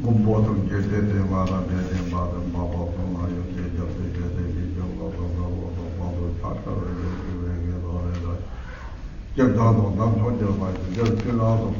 Bottom get it, the Mala, the bottom, Baba, from my just don't talk about it, just fill out of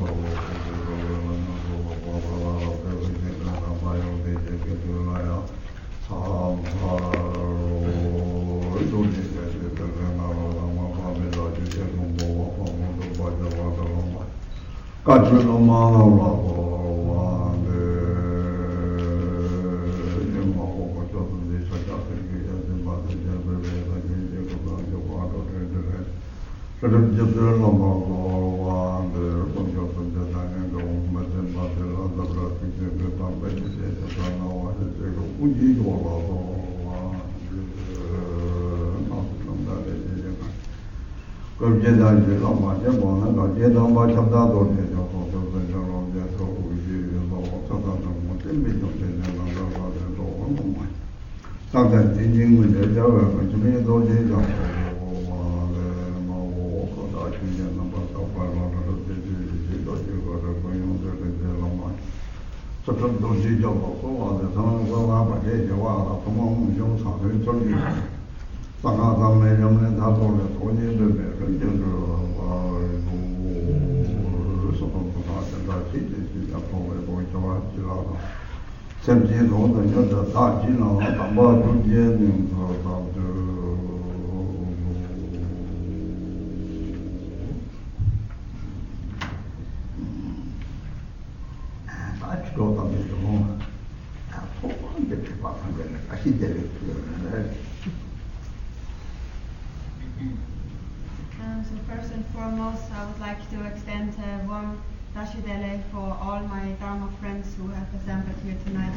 So first and foremost, I would like to extend a warm Dashidele for all my Dharma friends who have assembled here tonight.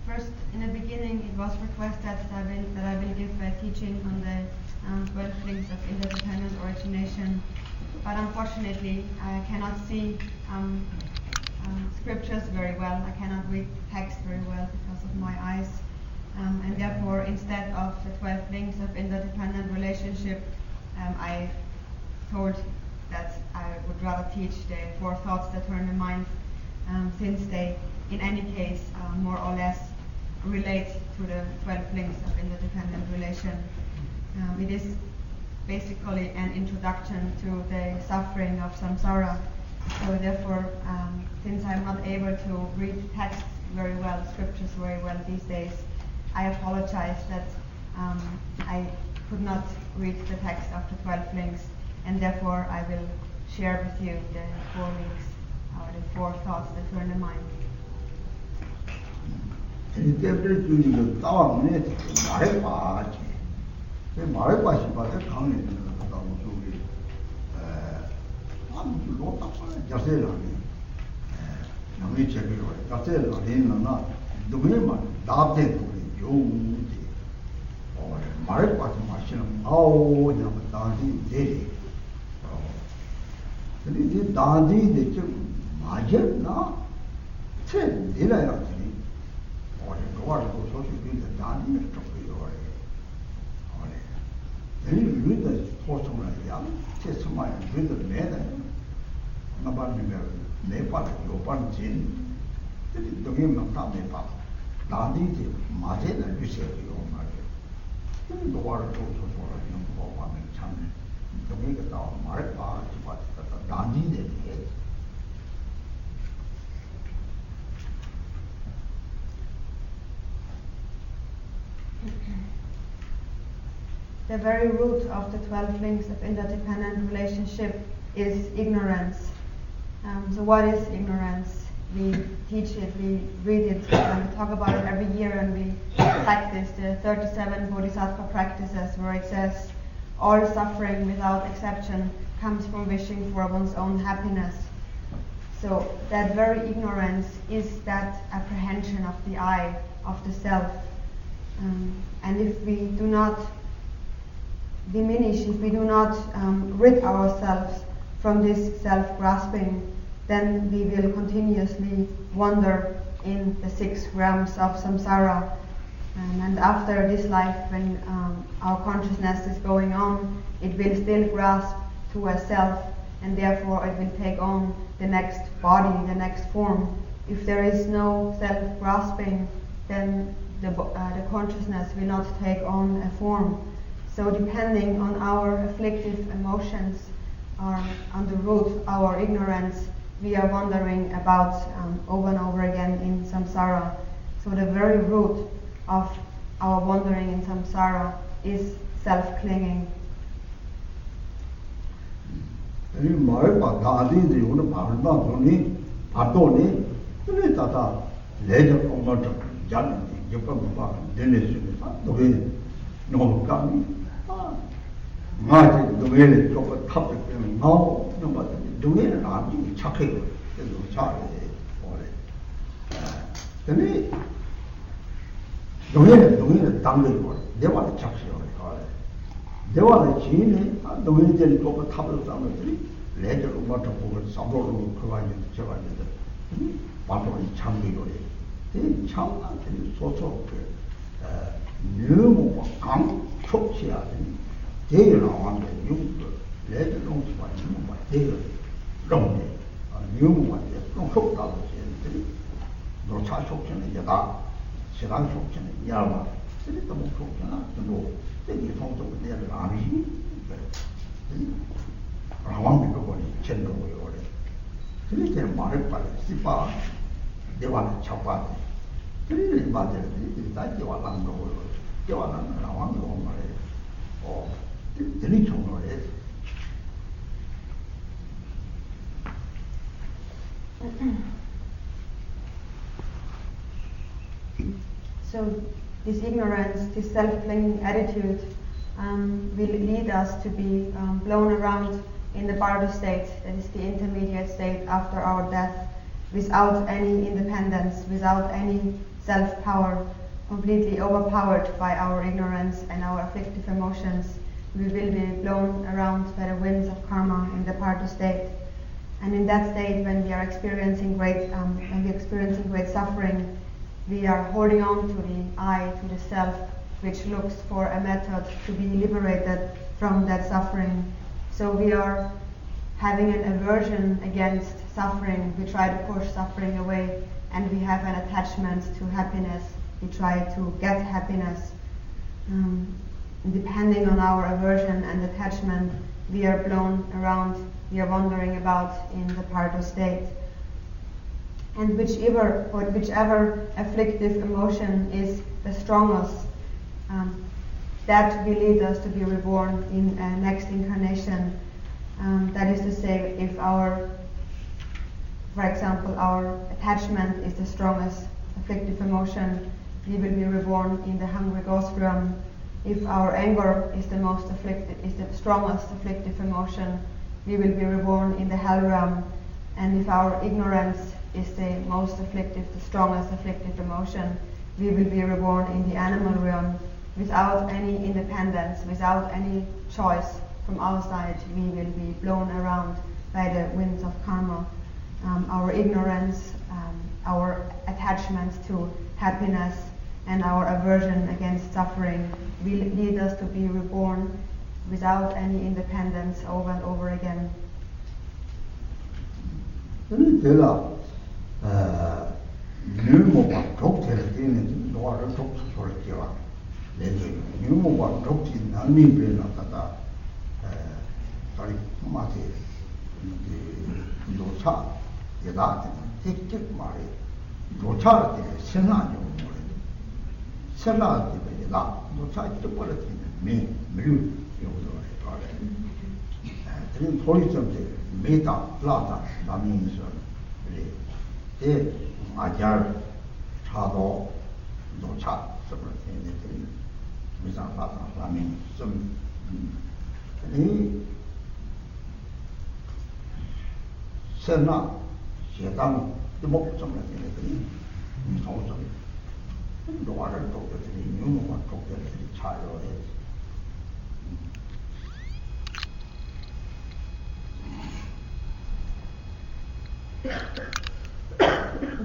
First, in the beginning, it was requested that I will give a teaching on the 12 links of interdependent origination, but unfortunately, I cannot see scriptures very well. I cannot read text very well because of my eyes, and therefore, instead of the 12 links of interdependent relationship, I told that I would rather teach the 4 thoughts that turn the mind, since they, in any case, more or less relate to the 12 links of interdependent relation. It is basically an introduction to the suffering of samsara. So therefore, since I'm not able to read texts very well, scriptures very well these days, I apologize that I could not read the text of the 12 links, and therefore I will share with you the 4 links, or the 4 thoughts that turn the mind. Read fortune young, test my read the man. Nobody Nepal, Yopan Jin, the game of Nepal. Nadi, Martin, and you say your market. The water told us for a young woman in China. To make it down, Mark Barge, but Nadi did it. The very root of the 12 links of interdependent relationship is ignorance. So what is ignorance? We teach it, we read it, and we talk about it every year, and we practice the 37 Bodhisattva practices where it says all suffering without exception comes from wishing for one's own happiness. So that very ignorance is that apprehension of the I, of the self. And if we do not diminish, if we do not rid ourselves from this self-grasping, then we will continuously wander in the 6 realms of samsara. And after this life, when our consciousness is going on, it will still grasp to a self, and therefore it will take on the next body, the next form. If there is no self-grasping, then the consciousness will not take on a form. So depending on our afflictive emotions, or on the root, our ignorance, we are wandering about over and over again in samsara. So the very root of our wandering in samsara is self-clinging. 말을 다디들이 오늘 밥을 먹으니 밥도니 근데 다다 레저 공부를 자는 옆에 봐 내내주면서 너희 너무 감이 맞지 너희를 조금 탑득되는 나오 너무 너희는 아주 착해 그래도 잘해 오래 근데 너희는 당근이 내가 착시요 대화의 지인이 너희들이 조금 탑을 쌓는들이 레저로 맡아보고 사보로 그가지고 저가지고 바로이 참기로래 이 참나들이 소소하게 너무 강촉치하는 대연왕의 육도 레저 농수가 너무 대연 농대 너무한데 좀 속다고 지인들이 노차 속전에 여다 시간 속전에 야마 그리 너무 속전아 또 이 성적을 내야 아니지 라왕이 그거니 전도고요 그래 그렇게 말을 빨리 씨바 대화는 잡아 그래 맞아요 이 대화는 거고요 대화는 라왕이 온 말에 들이 총로래 So this ignorance, this self-clinging attitude will lead us to be blown around in the bardo state, that is the intermediate state after our death, without any independence, without any self-power, completely overpowered by our ignorance and our afflictive emotions. We will be blown around by the winds of karma in the bardo state. And in that state, when we are experiencing great suffering, we are holding on to the I, to the self, which looks for a method to be liberated from that suffering. So we are having an aversion against suffering. We try to push suffering away, and we have an attachment to happiness. We try to get happiness. Depending on our aversion and attachment, we are blown around, we are wandering about in the bardo state. And whichever afflictive emotion is the strongest, that will lead us to be reborn in a next incarnation. That is to say, if for example, our attachment is the strongest afflictive emotion, we will be reborn in the hungry ghost realm. If our anger is the strongest afflictive emotion, we will be reborn in the hell realm. And if our ignorance is the most afflictive, the strongest afflictive emotion, we will be reborn in the animal realm. Without any independence, without any choice from our side, we will be blown around by the winds of karma. Our ignorance, our attachment to happiness, and our aversion against suffering will lead us to be reborn without any independence over and over again.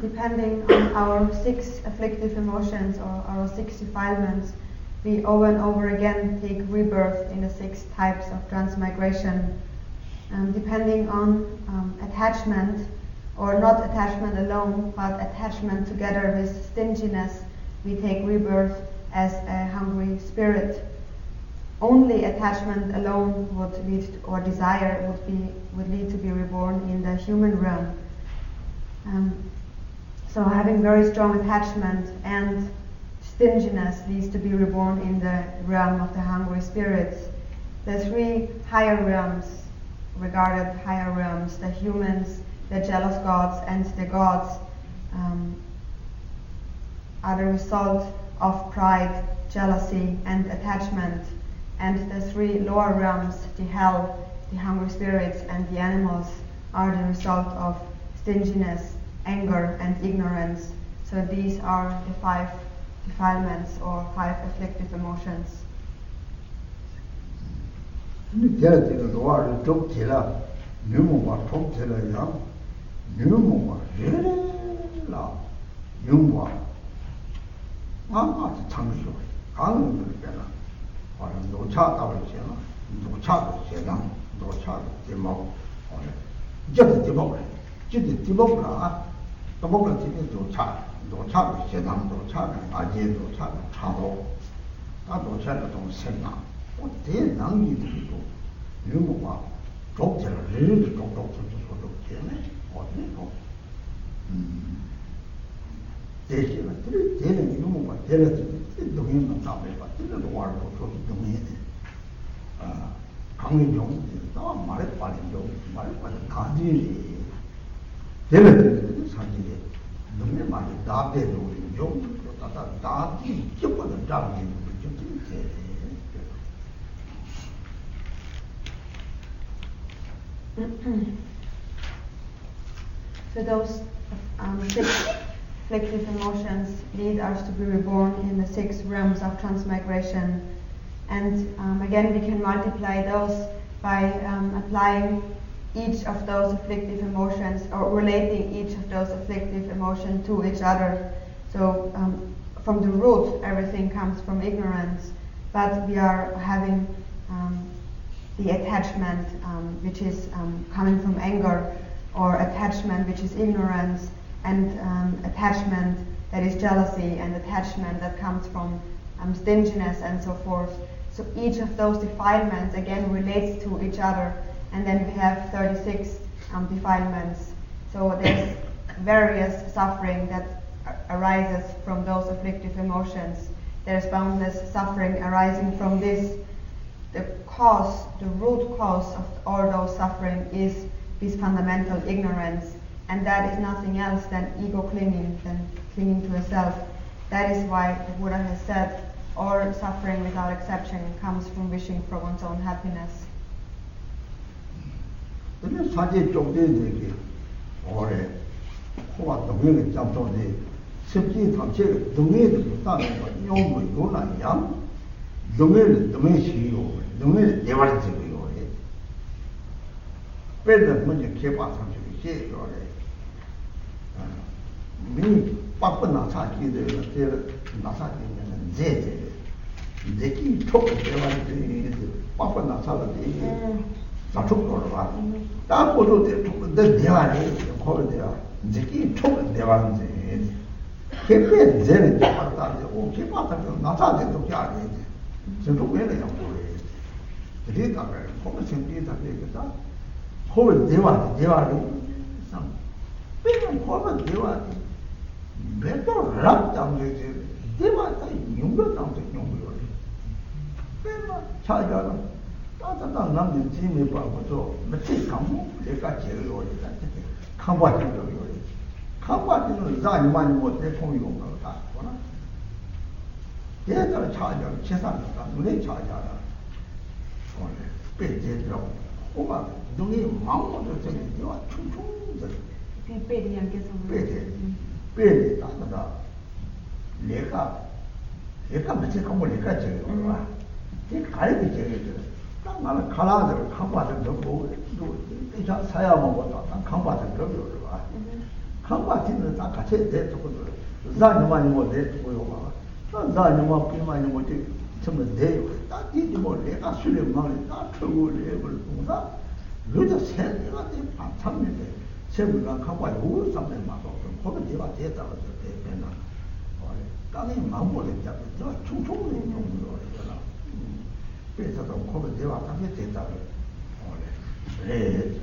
Depending on our 6 afflictive emotions or our 6 defilements, we over and over again take rebirth in the 6 types of transmigration. Depending on attachment, or not attachment alone, but attachment together with stinginess, we take rebirth as a hungry spirit. Only attachment alone would lead to, or desire would lead to be reborn in the human realm. So having very strong attachment and stinginess leads to be reborn in the realm of the hungry spirits. The 3 higher realms, regarded higher realms, the humans, the jealous gods, and the gods, are the result of pride, jealousy, and attachment. And the 3 lower realms, the hell, the hungry spirits, and the animals, are the result of stinginess, anger, and ignorance. So these are the 5 defilements or 5 afflictive emotions. So those 6 afflictive emotions lead us to be reborn in the 6 realms of transmigration. And again, we can multiply those by applying each of those afflictive emotions, or relating each of those afflictive emotions to each other. So from the root, everything comes from ignorance, but we are having the attachment which is coming from anger, or attachment which is ignorance, and attachment that is jealousy, and attachment that comes from stinginess, and so forth. So each of those defilements again relates to each other, and then we have 36 defilements. So there's various suffering that arises from those afflictive emotions. There's boundless suffering arising from this. The root cause of all those suffering is this fundamental ignorance, and that is nothing else than ego clinging, clinging to a self. That is why the Buddha has said, all suffering without exception comes from wishing for one's own happiness. 빠빠나 살았지. 사촉으로 봐. 다 고조돼 내 대화를 거기야. 이제 총 대화인지. 개pe 제는 잡았다는데 오 개빠다고 나타내 또 해야 돼. 저도 왜래요? 그래다 그래. 거기 생기다 되겠다. 거기 대화를 상. 빼면 거기 대화. 매도 락장이지. 대화가 용도당도 용도요. 빼면 자기가 따뜻한 남들 짐이 봐고서 며칠 감고 내가 제일 오래다. 강바지는 거요. 강바지는 자기 많이 못해 통용을 다 보나. 얘들 자자 재산이다. 눈에 자자라. 원래 빼제더라고. 오마 눈이 망고도 생기와 충충들. 빼리 양께서 빼리 따다다. 내가 며칠 감고 내가 제일 와. 이 가리비 제일 딱 나는 가라들 강바들 넣고 또 사야만 보다 난 강바들 넣고 와. 강바지는 다 같이 대두고도 자녀만이 뭐 대두고요 봐. 자녀만 비만이 뭐지 전부 대요. 딱 이제 뭐 내가 술에 먹을 딱 trouble 해볼 동사. 그저 생각이 반참인데 세부가 강바지 우리 삼에 맞고 거기 내가 대다고 대변나. 땅에 망고를 잡고 저 충충을 용도로 했잖아. 그래서 거기 내가 땅에 대다고. 그래.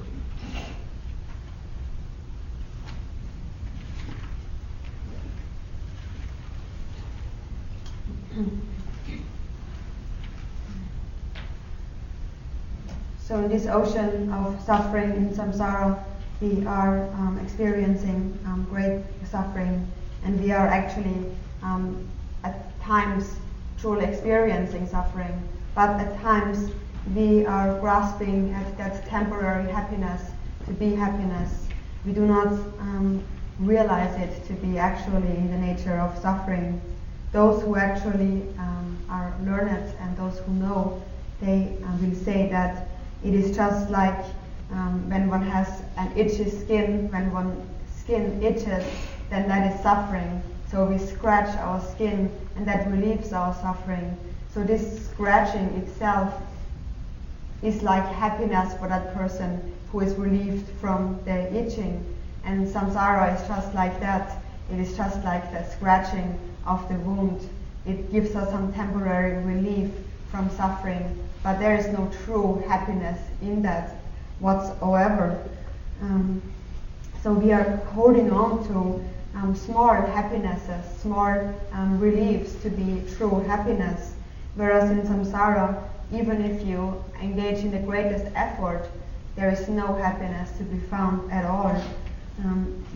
So in this ocean of suffering in samsara, we are experiencing great suffering, and we are actually at times truly experiencing suffering, but at times we are grasping at that temporary happiness to be happiness. We do not realize it to be actually the nature of suffering. Those who actually are learned and those who know, they will say that it is just like when one has an itchy skin, when one skin itches, then that is suffering. So we scratch our skin and that relieves our suffering. So this scratching itself is like happiness for that person who is relieved from their itching. And samsara is just like that. It is just like the scratching of the wound. It gives us some temporary relief from suffering, but there is no true happiness in that whatsoever. So we are holding on to small happinesses, small reliefs to be true happiness. Whereas in samsara, even if you engage in the greatest effort, there is no happiness to be found at all.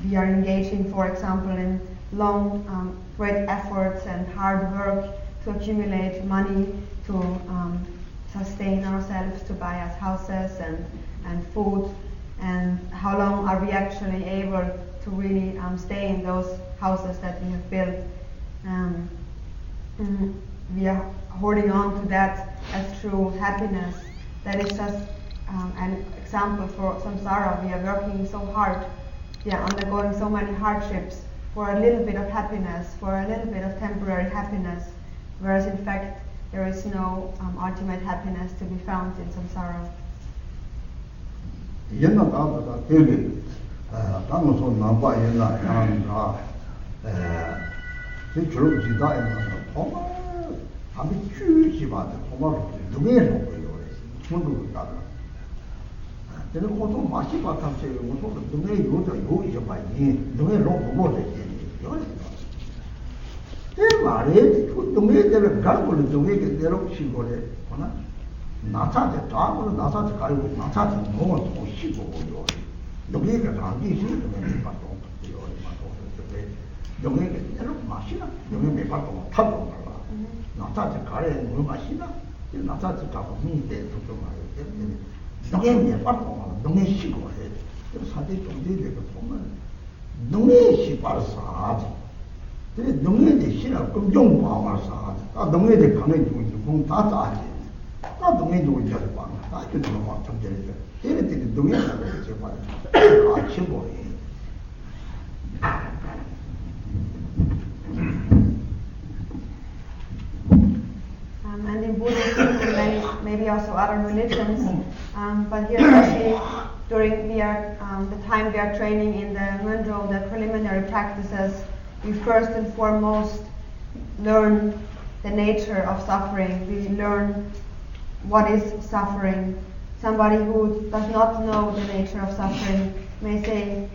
We are engaging, for example, in long, great efforts and hard work to accumulate money, to sustain ourselves, to buy us houses and food. And how long are we actually able to really stay in those houses that we have built? We are holding on to that as true happiness. That is just an example for samsara. We are working so hard, we are undergoing so many hardships for a little bit of happiness, for a little bit of temporary happiness, whereas in fact there is no ultimate happiness to be found in samsara. 옛날 나보다 되게 당고서 나빠 옛날 양가 그 주로 지다에는 정말 아주 주시바데 정말 누구예요 그래요. 문도 따라. 근데 그것도 맛이 바탕세요. 무슨 누구의 요도 요이죠 많이. 누구의 로고도 되지. 그 말에 그 누구의 대로 가고를 누구에게 대로 시고래. 보나? 나타제 다음으로 나타제 가지고 나타제 몸을 또 시고요. 누구에게 당기 시는 게 받고 있어요. 받고 누구에게 대로 마시나? 누구에게 받고 타고 말라. 나타제 가래 물 마시나? 나타제 가고 미대 또 말이에요. 농에 받고 말아. 농에 시고 해. 그래서 사실 동지들도 보면 농에 시발 사지. 근데 농에 대신에 금종 방을 사지. 아 농에 대 강에 주고 공다 사지. 아 농에 주고 저 방. 아 그도 막 정절이죠. 얘네들이 농에 사고 제 말. 아 친구이. And in Buddhism, maybe also other religions. But here, especially during the time we are training in the Munro, the preliminary practices, we first and foremost learn the nature of suffering. We learn what is suffering. Somebody who does not know the nature of suffering may say,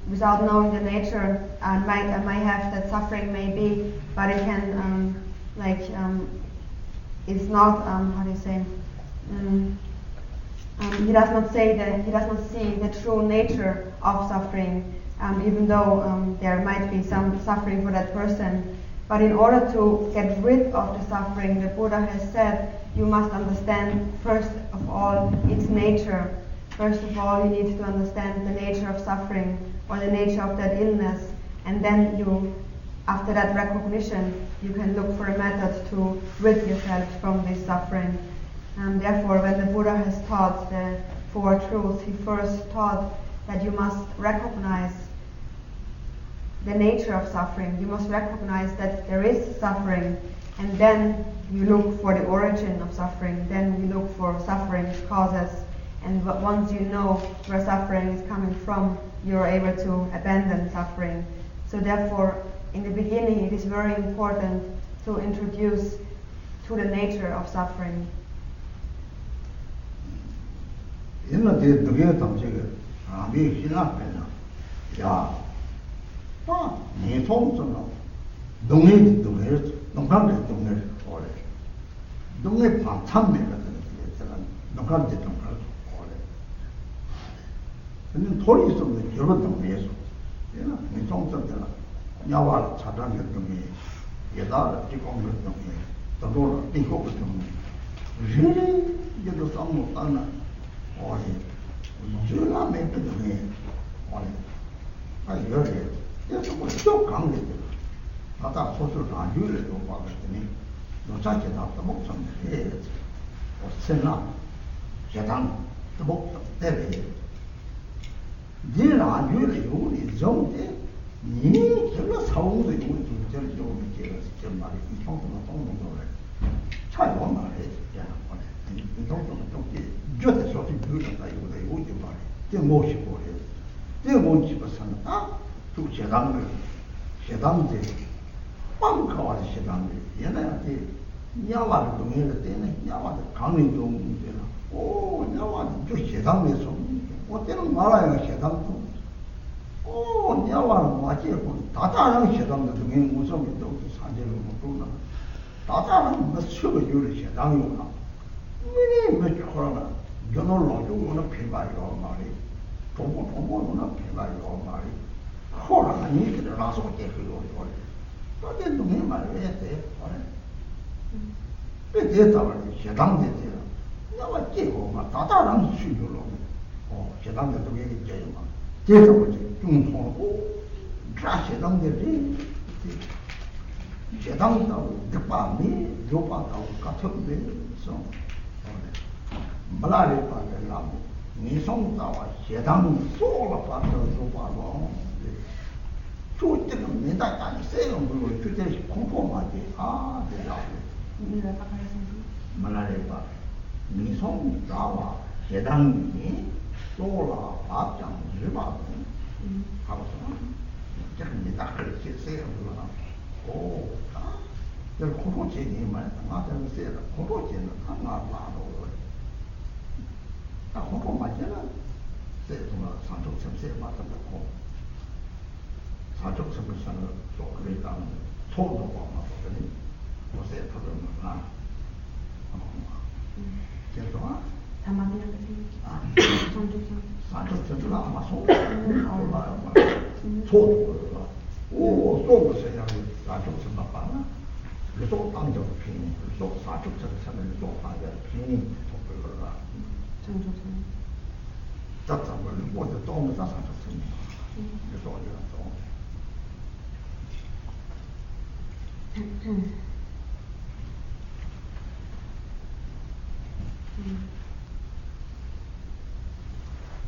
without knowing the nature, I might have that suffering may be, but it can, it's not, how do you say, he does not say that, he does not see the true nature of suffering, even though there might be some suffering for that person. But in order to get rid of the suffering, the Buddha has said, you must understand first of all its nature. First of all, you need to understand the nature of suffering or the nature of that illness, and then after that recognition, you can look for a method to rid yourself from this suffering. Therefore, when the Buddha has taught the Four Truths, he first taught that you must recognize the nature of suffering. You must recognize that there is suffering, and then you look for the origin of suffering. Then you look for suffering's causes, and once you know where suffering is coming from, you are able to abandon suffering. So therefore, in the beginning, it is very important to introduce to the nature of suffering.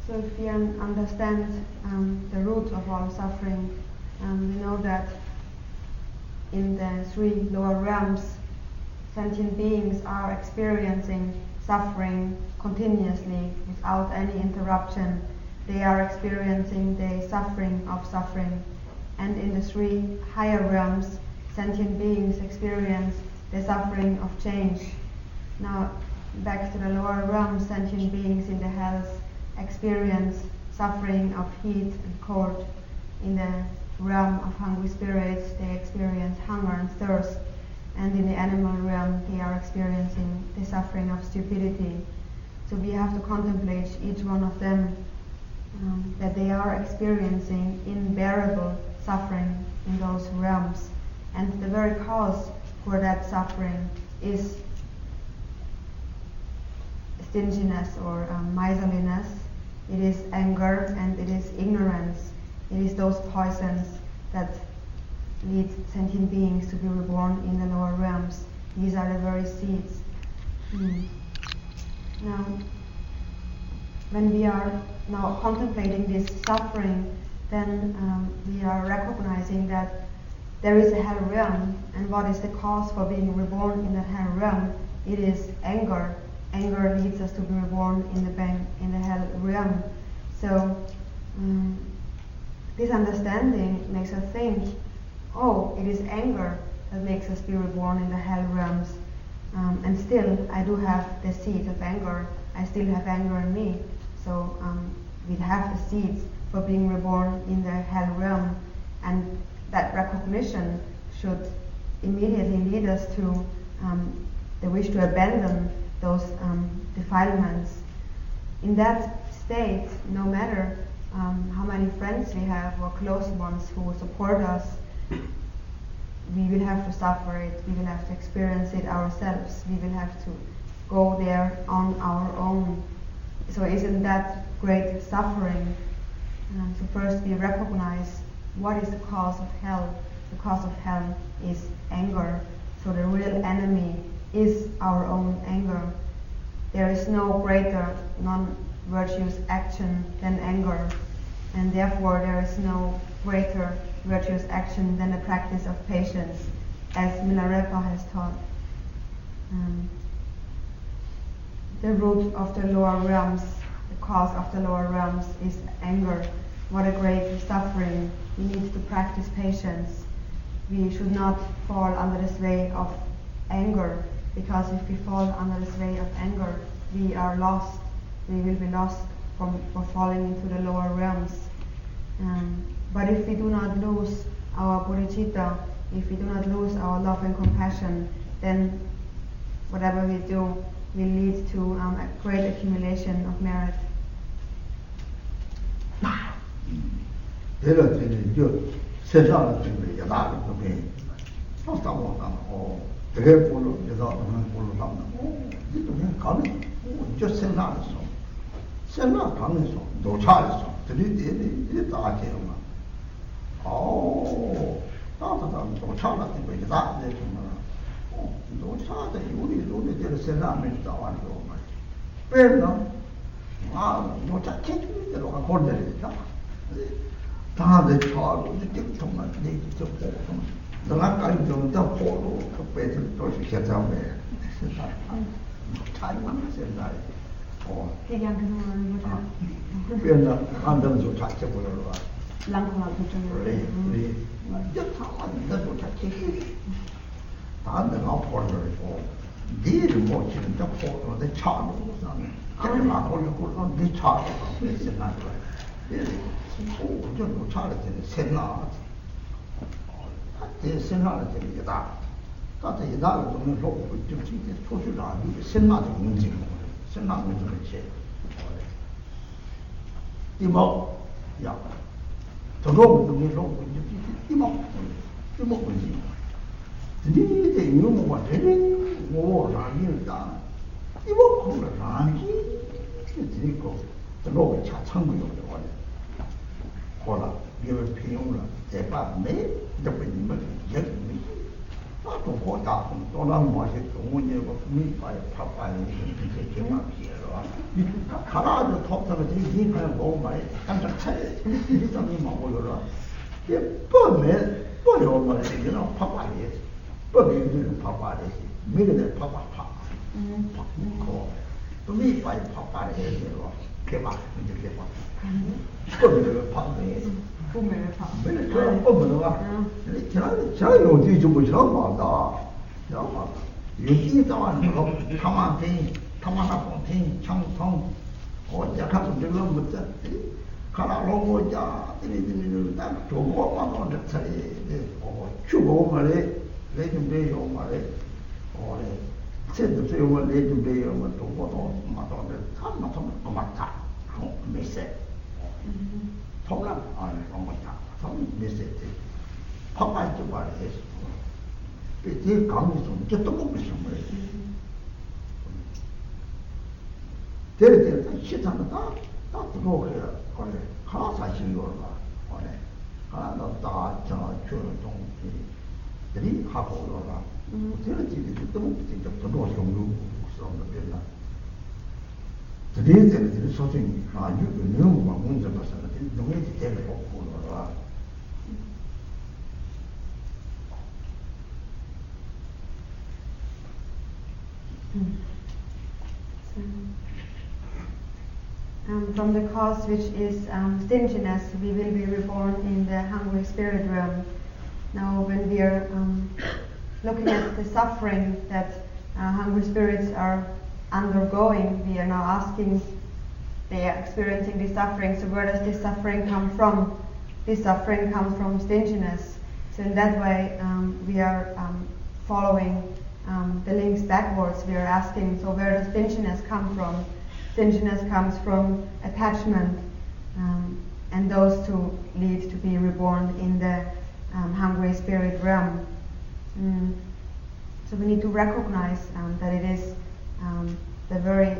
So if we understand the root of all suffering, we know that in the three lower realms, sentient beings are experiencing suffering continuously without any interruption. They are experiencing the suffering of suffering. And in the 3 higher realms, sentient beings experience the suffering of change. Now, back to the lower realms, sentient beings in the hells experience suffering of heat and cold. In the realm of hungry spirits, they experience hunger and thirst. And in the animal realm, they are experiencing the suffering of stupidity. So we have to contemplate each one of them, that they are experiencing unbearable suffering in those realms. And the very cause for that suffering is stinginess or miserliness. It is anger and it is ignorance. It is those poisons that lead sentient beings to be reborn in the lower realms. These are the very seeds. Now, when we are now contemplating this suffering, then we are recognizing that there is a hell realm, and what is the cause for being reborn in the hell realm? It is anger. Anger leads us to be reborn in the hell realm. So this understanding makes us think, oh, it is anger that makes us be reborn in the hell realms. And still, I do have the seed of anger. I still have anger in me. So we have the seeds for being reborn in the hell realm. And that recognition should immediately lead us to the wish to abandon those defilements. In that state, no matter how many friends we have or close ones who support us, we will have to suffer it, we will have to experience it ourselves, we will have to go there on our own. So isn't that great suffering? So first we recognize what is the cause of hell. The cause of hell is anger. So the real enemy is our own anger. There is no greater non-virtuous action than anger, and therefore there is no greater virtuous action than the practice of patience, as Milarepa has taught. The root of the lower realms, the cause of the lower realms is anger. What a great suffering. We need to practice patience. We should not fall under the sway of anger, because if we fall under the sway of anger, we are lost. We will be lost for falling into the lower realms. But if we do not lose our bodhicitta, if we do not lose our love and compassion, then whatever we do will lead to a great accumulation of merit. 미래에 파파 거 또미 빠이 파파를 해요. 개막 이제 개막. 그거를 파네. 꿈을 봐. 맨날 저런 거 뭐가. 제가 어디 좀 처음 봤다. 처음 봤다. 여기 있다만 거 타만테 타만나 본테 창통 어디가 좀 들면 못자. 가라로 자 이리들이 딱 좋고 와서 저리 주고 말에 내좀 돼요 말에 오래 쟤도 저거 내좀 돼요 뭐 또고도 맞도 참나 좀 맞다 메시지 통랑 아니 맞다 좀 메시지 파파이 좀 말해서 그 감이 좀 좀 먹고 싶은 거예요 데레데레 시타는 다 들어오게요 원래 하나 사실이거나 원래 하나 다저 주동들이 하고 오라 어떻게 지금 또 진짜 더 정도 그런 데나 드리들이 소중히 아주 너무 많은 거 같아서 너무 되게 없고 오라 From the cause which is stinginess, we will be reborn in the hungry spirit realm. Now, when we are looking at the suffering that hungry spirits are undergoing, we are now asking, they are experiencing this suffering, so where does this suffering come from? This suffering comes from stinginess. So in that way, we are following the links backwards. We are asking, so where does stinginess come from? Stinginess comes from attachment, and those two lead to be reborn in the hungry spirit realm. So we need to recognize that it is the very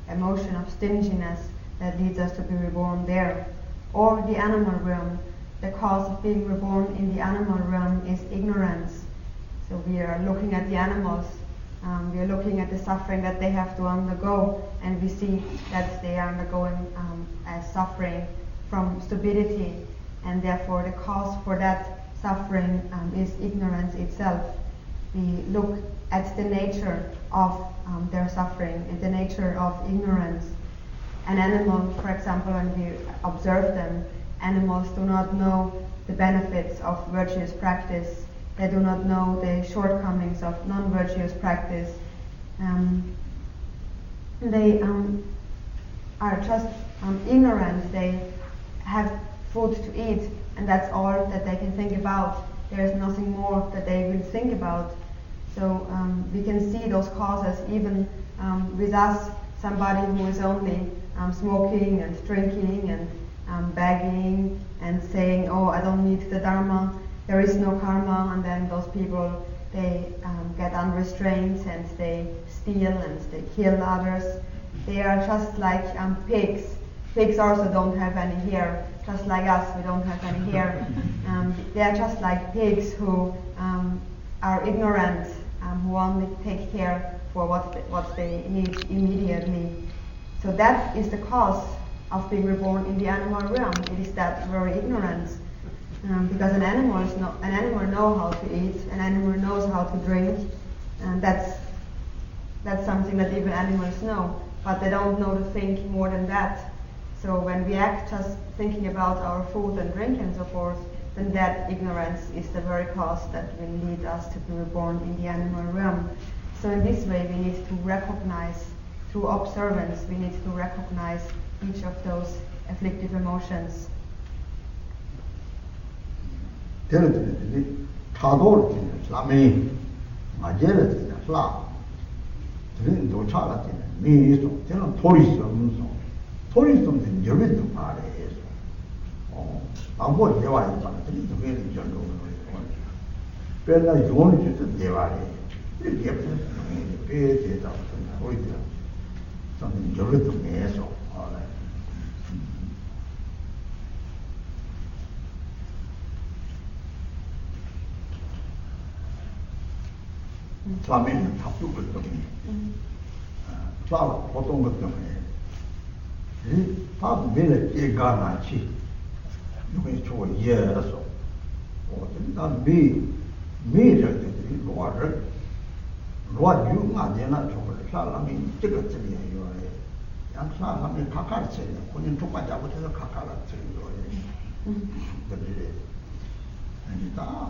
emotion of stinginess that leads us to be reborn there. Or the animal realm. The cause of being reborn in the animal realm is ignorance. So we are looking at the animals. We are looking at the suffering that they have to undergo, and we see that they are undergoing as suffering from stupidity, and therefore the cause for that suffering is ignorance itself. We look at the nature of their suffering, and the nature of ignorance. An animal, for example, when we observe them, animals do not know the benefits of virtuous practice. They do not know the shortcomings of non-virtuous practice. They are just ignorant. They have food to eat, and that's all that they can think about. There is nothing more that they will think about. So we can see those causes even with us, somebody who is only smoking and drinking and begging and saying, oh, I don't need the Dharma. There is no karma, and then those people, they get unrestrained and they steal and they kill others. They are just like pigs. Pigs also don't have any hair, just like us, we don't have any hair. They are just like pigs who are ignorant, who only take care for what they need immediately. So that is the cause of being reborn in the animal realm. It is that very ignorance. Because an animal knows how to eat, an animal knows how to drink, and that's something that even animals know, but they don't know to think more than that. So when we act just thinking about our food and drink and so forth, then that ignorance is the very cause that will lead us to be reborn in the animal realm. So in this way we need to recognize, through observance, we need to recognize each of those afflictive emotions. 데르들이 타도를 지는 라메 마제를 지는 라 드린 도차가 지는 미소 저는 토리스 없는 토리스 없는 여기도 말해서 아무 대화에 있잖아 드린 도게는 전로 별나 요원이 주서 대화에 이렇게 배제다 오히려 좀 여기도 매서 라면은 탑죽을 때문에 보통 것 때문에 밥 매일 깨가나치 누구의 저 이해해서 난 매일 때들이 노화를 로아 유가 되나 저걸 사람이 뜨거뜨리야 요래 양 사람이 가까이 쳐요 본인 족과 잡아서 가까이 쳐요 그래 아니다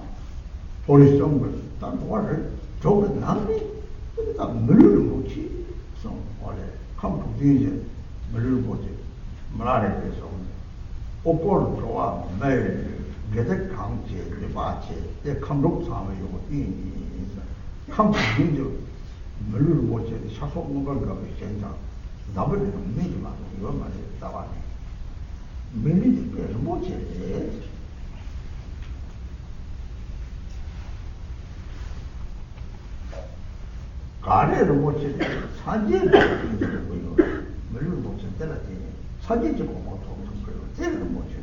보리성을 딱 뭐를 저걸 남이 그러다 물을 못치 좀 원래 감독 뒤에 물을 보지 말아야 돼서 오골 좋아 매일 게대 강제 리바체 내 감독 사람이 요거 이 감독 뒤에 물을 못치 샤소 먹을 거 현장 나버리 매지 마 이거 말이 나와네 매지 그래서 못치 가래를 못치 사진을 보이고 물을 못치 때라지 사진 찍고 못 오는 거예요. 때를 못 쳐야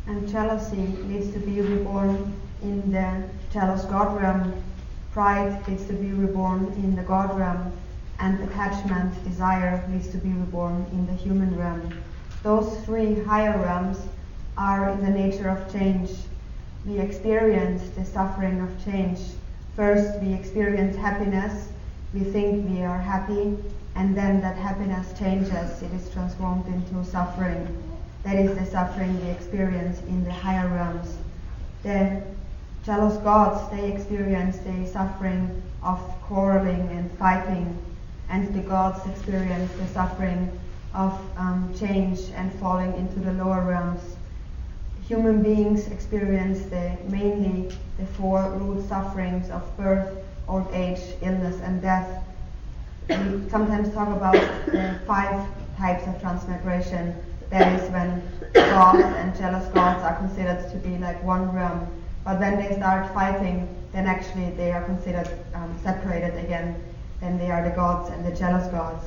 And jealousy needs to be reborn in the jealous God realm. Pride needs to be reborn in the God realm. And attachment, desire needs to be reborn in the human realm. Those three higher realms are in the nature of change. We experience the suffering of change. First, we experience happiness. We think we are happy, and then that happiness changes. It is transformed into suffering. That is the suffering we experience in the higher realms. The jealous gods, they experience the suffering of quarreling and fighting, and the gods experience the suffering of change and falling into the lower realms. Human beings experience mainly the four root sufferings of birth, old age, illness, and death. We sometimes talk about the 5 types of transmigration. That is when gods and jealous gods are considered to be like one realm. But when they start fighting, then actually they are considered separated again. Then they are the gods and the jealous gods.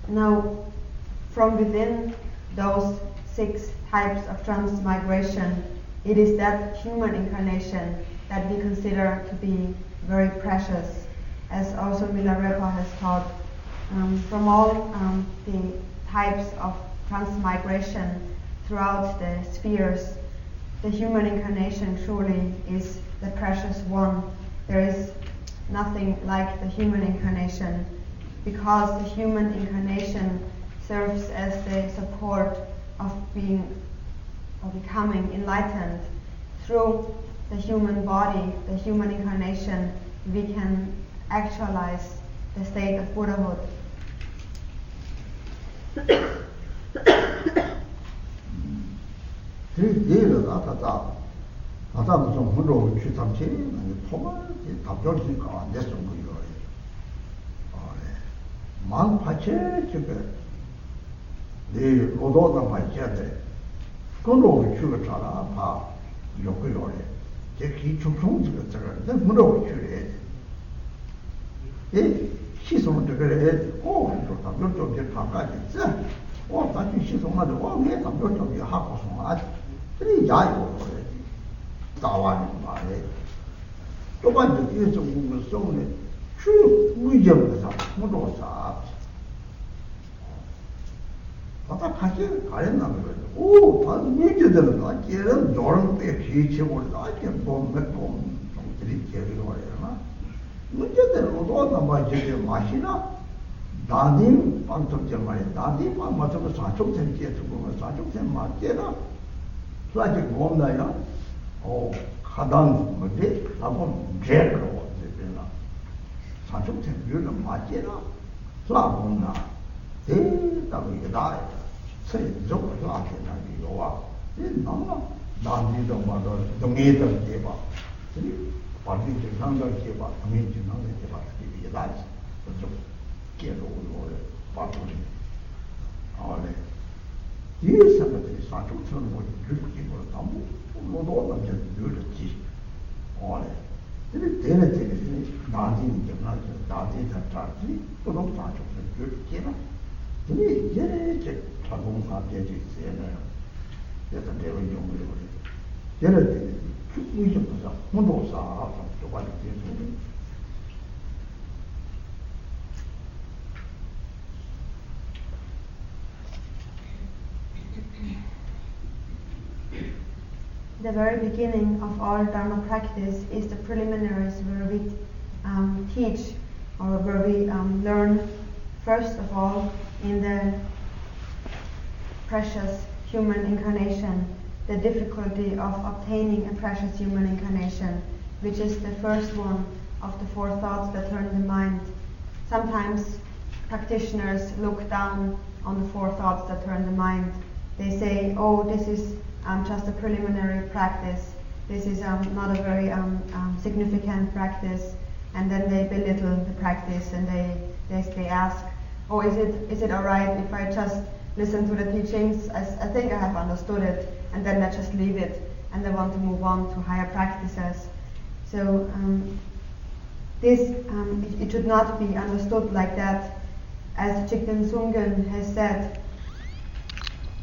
Now, from within those 6 types of transmigration, it is that human incarnation that we consider to be very precious, as also Milarepa has taught. From all the types of transmigration throughout the spheres, the human incarnation truly is the precious one. There is nothing like the human incarnation, because the human incarnation serves as the support of becoming enlightened. Through the human body, the human incarnation, we can actualize the state of Buddhahood. the very beginning of all Dharma practice is the preliminaries where we teach or where we learn first of all in the precious human incarnation, the difficulty of obtaining a precious human incarnation, which is the first one of the four thoughts that turn the mind. Sometimes practitioners look down on the four thoughts that turn the mind. They say, oh, this is just a preliminary practice. This is not a very significant practice. And then they belittle the practice and they ask, oh, is it all right if I just listen to the teachings? I think I have understood it, and then I just leave it, and they want to move on to higher practices. So it should not be understood like that. As Jigten Sungen has said,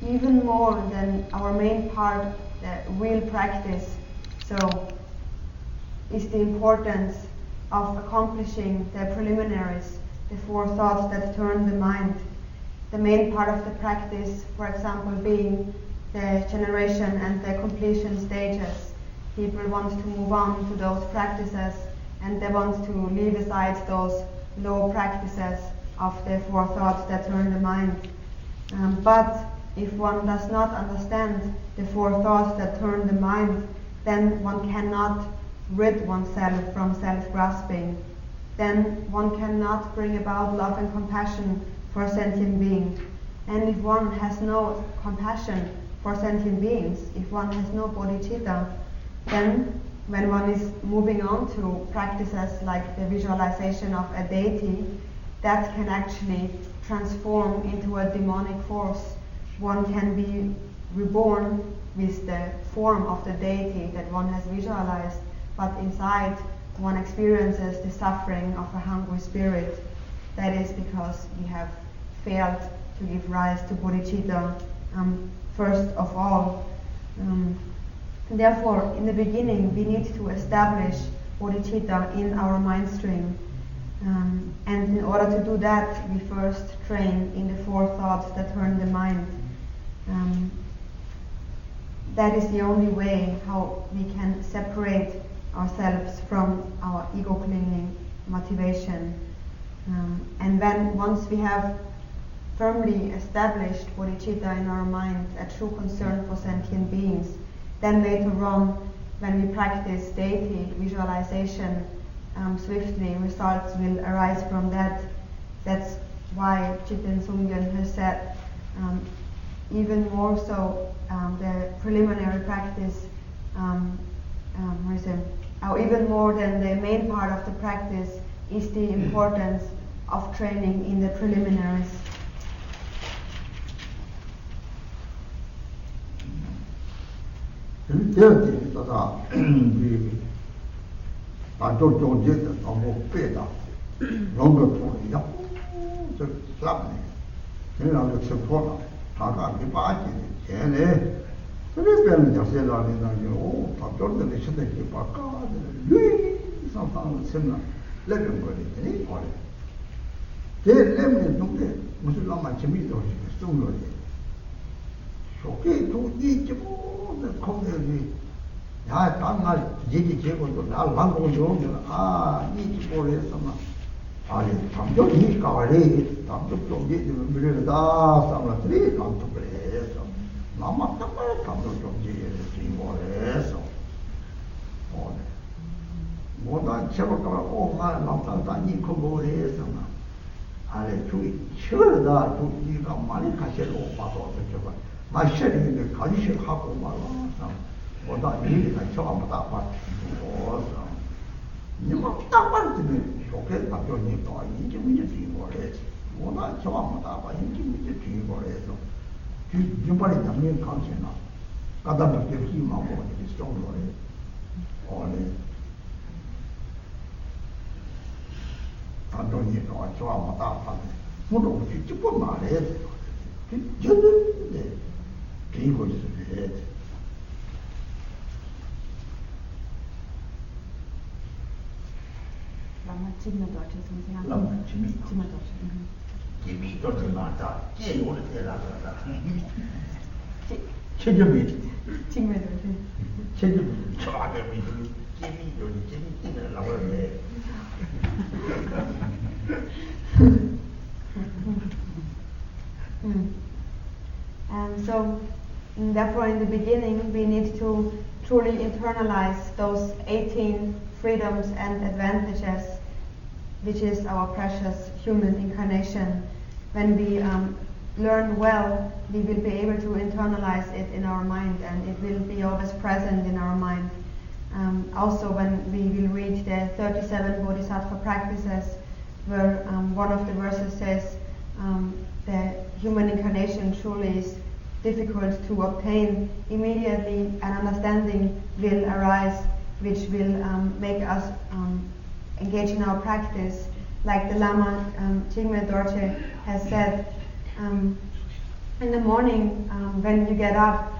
even more than our main part, the real practice, so is the importance of accomplishing the preliminaries, the four thoughts that turn the mind. The main part of the practice, for example, being the generation and the completion stages. People want to move on to those practices, and they want to leave aside those low practices of the four thoughts that turn the mind. But if one does not understand the four thoughts that turn the mind, then one cannot rid oneself from self-grasping. Then one cannot bring about love and compassion for sentient beings. And if one has no compassion for sentient beings, if one has no bodhicitta, then when one is moving on to practices like the visualization of a deity, that can actually transform into a demonic force. One can be reborn with the form of the deity that one has visualized, but inside one experiences the suffering of a hungry spirit. That is because we have failed to give rise to bodhicitta first of all. Therefore, in the beginning, we need to establish bodhicitta in our mind stream. And in order to do that, we first train in the four thoughts that turn the mind. That is the only way how we can separate ourselves from our ego-clinging motivation. And then once we have firmly established bodhicitta in our mind, a true concern for sentient beings, then later on, when we practice deity visualization, swiftly results will arise from that. That's why Jigten Sungen has said, even more so, the preliminary practice, even more than the main part of the practice, is the importance of training in the preliminaries. 책임을 저하게 믿으면 재미를 나오는데. So, therefore, in the beginning, we need to truly internalize those 18 freedoms and advantages, which is our precious human incarnation. When we learn well, we will be able to internalize it in our mind, and it will be always present in our mind. Also, when we will read the 37 Bodhisattva practices, where one of the verses says, the human incarnation truly is difficult to obtain, immediately an understanding will arise which will make us engage in our practice. Like the Lama Jigme Dorje has said, in the morning when you get up,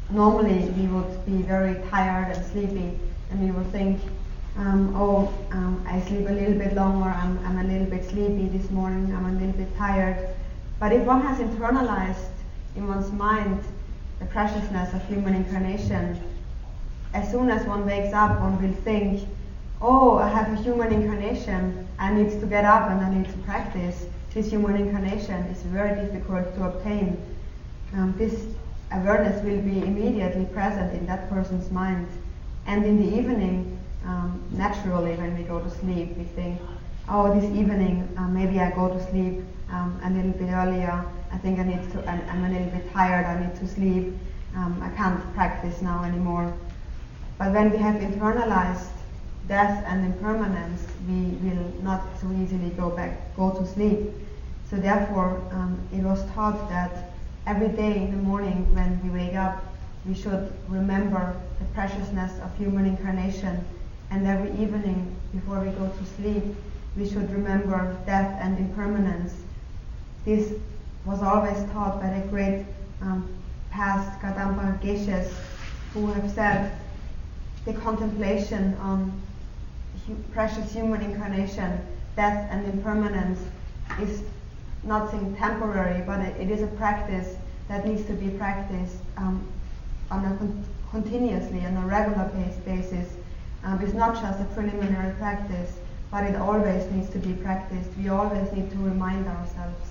normally we would be very tired and sleepy, and we would think, I sleep a little bit longer, I'm a little bit sleepy this morning, I'm a little bit tired. But if one has internalized in one's mind the preciousness of human incarnation, as soon as one wakes up, one will think, I have a human incarnation, I need to get up and I need to practice. This human incarnation is very difficult to obtain. This awareness will be immediately present in that person's mind. And in the evening, naturally when we go to sleep, we think, this evening maybe I go to sleep a little bit earlier. I think I'm a little bit tired, I need to sleep. I can't practice now anymore. But when we have internalized death and impermanence, we will not so easily go to sleep. So therefore, it was taught that every day in the morning when we wake up, we should remember the preciousness of human incarnation, and every evening before we go to sleep, we should remember death and impermanence. This was always taught by the great past Kadampa Geshes, who have said the contemplation on precious human incarnation, death and impermanence is nothing temporary, but it is a practice that needs to be practiced continuously on a regular basis. It's not just a preliminary practice, but it always needs to be practiced. We always need to remind ourselves.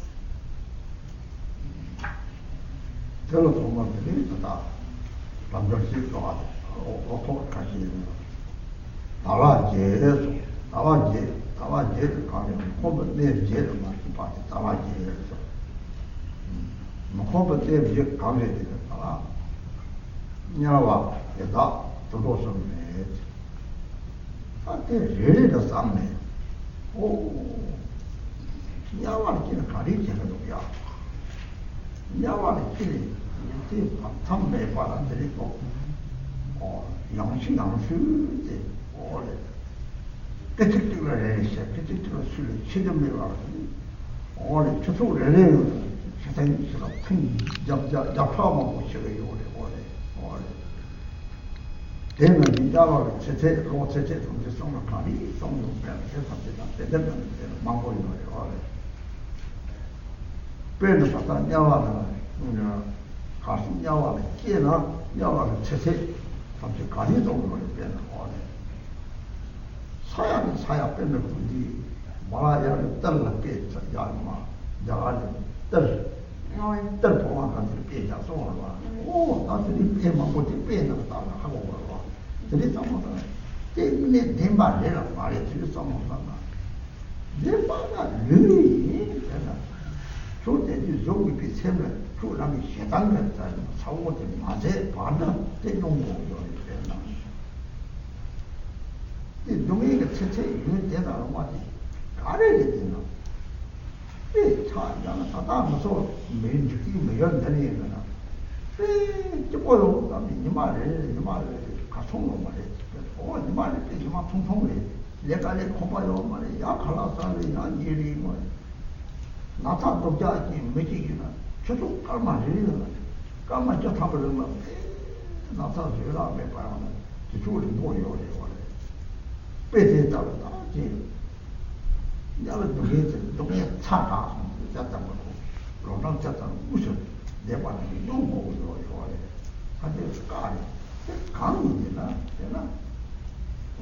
강이나 되나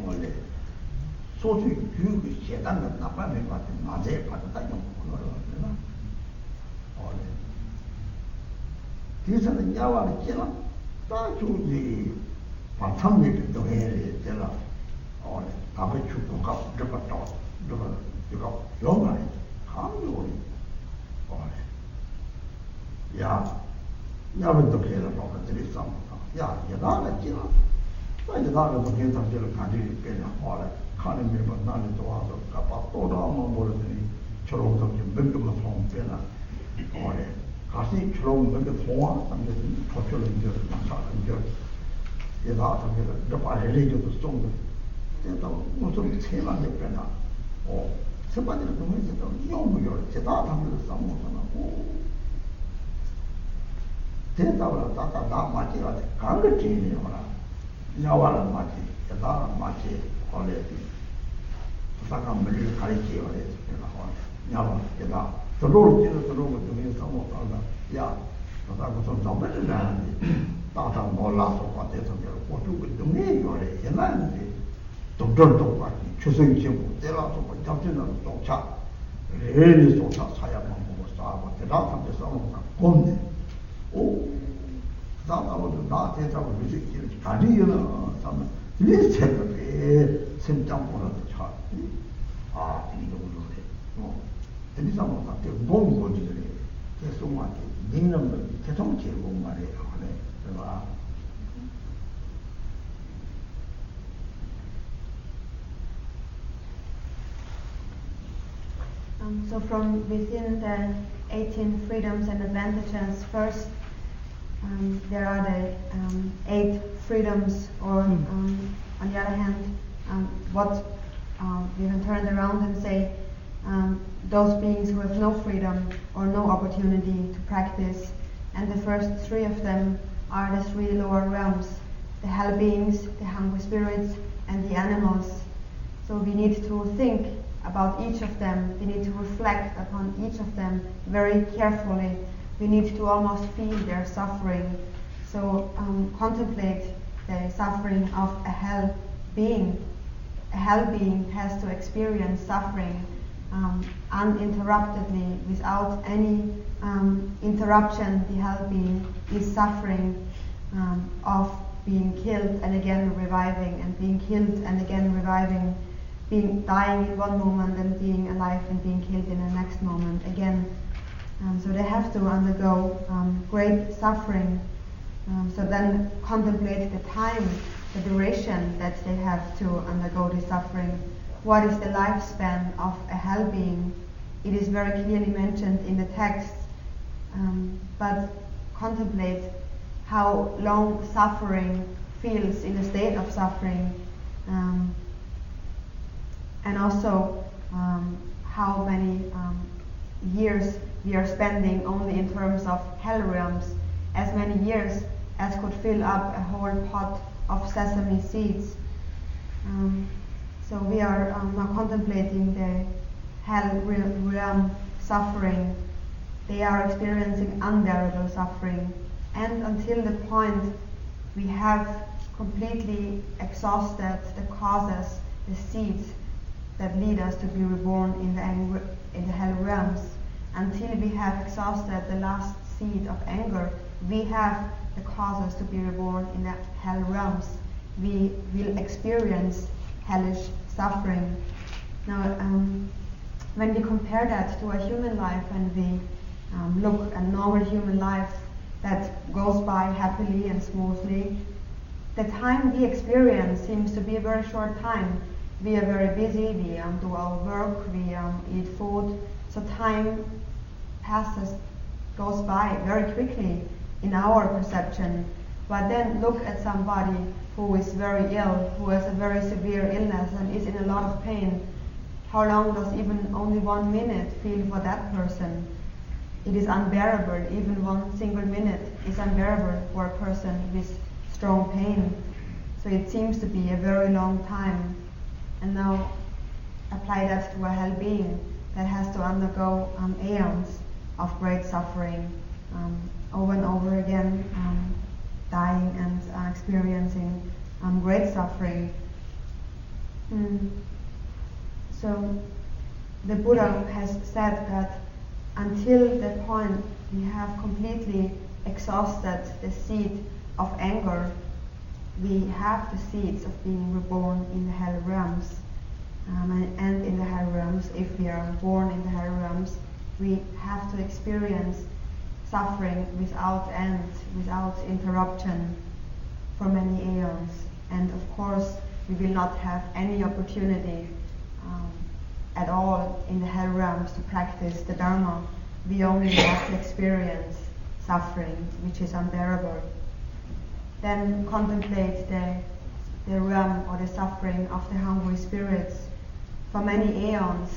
원래 소수 규율이 재단은 나빠는 것 같아. 낮에 받았다 용 그러나 원래 뒤에서는 야와를 찌나 다 주지 반참미를 또 해야 되나 원래 답을 주고 가 저거 저거 영화에 강요리 원래 야 야는 또 해라 뭐 들이 싸움다 야 야나가 찌나 이제 나는 또 괜찮지를 가지고 그냥 원래 가는 데만 나는 도와서 가봐 또 나만 모르더니 저런 좀 몇개만 송 빼나 원래 가시 저런 몇개 송아 상대 조절을 이제 나사는 이제 얘가 저기를 저 발레리도 좀 됐다 무슨 세만 빼나 세반이를 너무 이제 또 용무열 제다 당들 싸움하잖아 대답을 따다 나 맞지가 강을 지내요 야와는 맞지 야다는 맞지 원래 사람 머리를 가리키어 그래서 야와 야다 들어오고 들어오고 좀 싸워 따라 야 나하고 좀 잡을 나는데 따다 몰라서 같아서 고주고 등에 요래 옛날에 동전도 같이 추석이 지고 때라서 뭐 잡지는 도착 레리 도착 사야만 보고 싸고 대답한테 싸우는 거 곱네 나도 나 대답을 이렇게 가리려나 하면 이 새벽에 심장보다도 차 이거 그래 대리사모 같은 너무 거지들이 계속 말이 니는 계속 제공 말이에요 그래 그래봐 So from within the 18 freedoms and advantages, first there are the 8 freedoms, or on the other hand, what we can turn it around and say those beings who have no freedom or no opportunity to practice. And the first 3 of them are the 3 lower realms, the hell beings, the hungry spirits, and the animals. So we need to think about each of them. We need to reflect upon each of them very carefully. We need to almost feel their suffering. So contemplate the suffering of a hell being. A hell being has to experience suffering uninterruptedly, without any interruption. The hell being is suffering of being killed and again reviving, and being killed and again reviving, being dying in one moment and being alive and being killed in the next moment again. So they have to undergo great suffering. So then contemplate the time, the duration that they have to undergo the suffering. What is the lifespan of a hell being? It is very clearly mentioned in the text, but contemplate how long suffering feels in a state of suffering, and also how many years we are spending only in terms of hell realms, as many years as could fill up a whole pot of sesame seeds. So we are now contemplating the hell realm suffering. They are experiencing unbearable suffering, and until the point we have completely exhausted the causes, the seeds that lead us to be reborn in the hell realms. Until we have exhausted the last seed of anger, we have the causes to be reborn in the hell realms. We will experience hellish suffering. Now, when we compare that to a human life, and we look at normal human life that goes by happily and smoothly, the time we experience seems to be a very short time. We are very busy, we do our work, we eat food, so time goes by very quickly in our perception. But then look at somebody who is very ill, who has a very severe illness and is in a lot of pain. How long does even only 1 minute feel for that person? It is unbearable. Even 1 single minute is unbearable for a person with strong pain. So it seems to be a very long time. And now apply that to a hell being that has to undergo aeons of great suffering, over and over again, dying and experiencing great suffering. So the Buddha has said that until the point we have completely exhausted the seed of anger, we have the seeds of being reborn in the hell realms. And in the hell realms, if we are born in the hell realms, we have to experience suffering without end, without interruption for many aeons. And of course, we will not have any opportunity at all in the hell realms to practice the Dharma. We only have to experience suffering, which is unbearable. Then contemplate the realm or the suffering of the hungry spirits. For many aeons,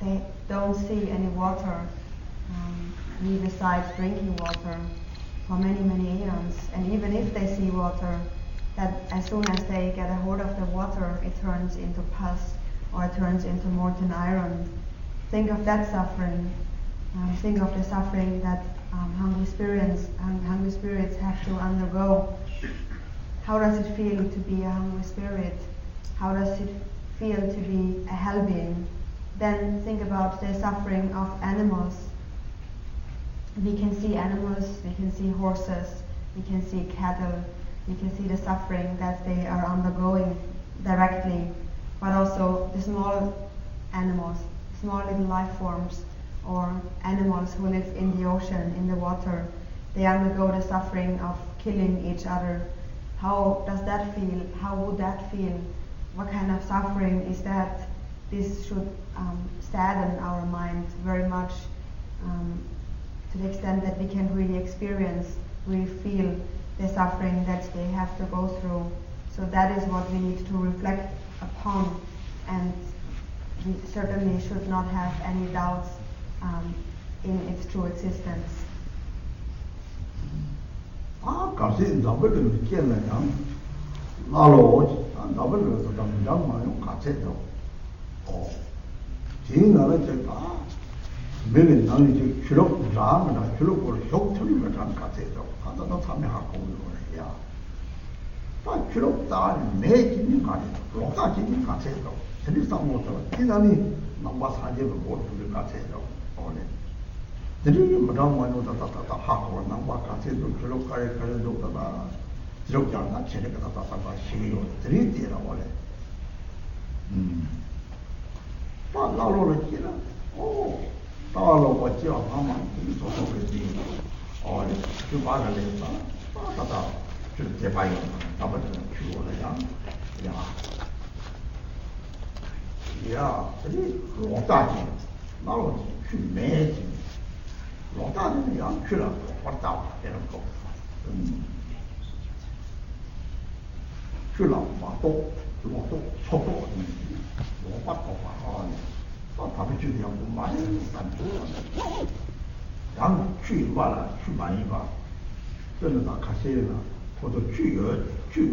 they don't see any water, leave aside drinking water, for many, many aeons. And even if they see water, that as soon as they get a hold of the water, it turns into pus or it turns into molten iron. Think of that suffering. Think of the suffering that hungry spirits have to undergo. How does it feel to be a hungry spirit? How does it feel to be a hell being? Then think about the suffering of animals. We can see animals, we can see horses, we can see cattle, we can see the suffering that they are undergoing directly, but also the small animals, small little life forms, or animals who live in the ocean, in the water. They undergo the suffering of killing each other. How does that feel? How would that feel? What kind of suffering is that? This should sadden our mind very much, to the extent that we can really experience, really feel the suffering that they have to go through. So that is what we need to reflect upon, and we certainly should not have any doubts in its true existence. Garchen Rinpoche kienle yang lalo navel to dam yang ma yung kache do o jing na le ta mele na ni chulok ra ma na chulok ko shok thuli ma tan kache do kada no thame ha ko lo ya ta chulok ta ne ki ni ka ni lo ta ki ni kache do seni sa mo to ti na ni namba sa je ko to kache do o ne Jadi madam mano tata hakwa nangwa kache do chulok kare do tata chulok jana chene ka tata shiyo tri tira wale pa la lo le kira ta lo ko chia mama ki so so ke ti o le tu ba ga le ta tata chu te ba yo ta ba chu le ya jadi lo ta ji na lo chu me ji老大那样去了，我打别人狗，去了马多，老多超多，我把头发啊，到他们去的我买3多，然后去完了去买一把，真的打卡西了，或者巨额去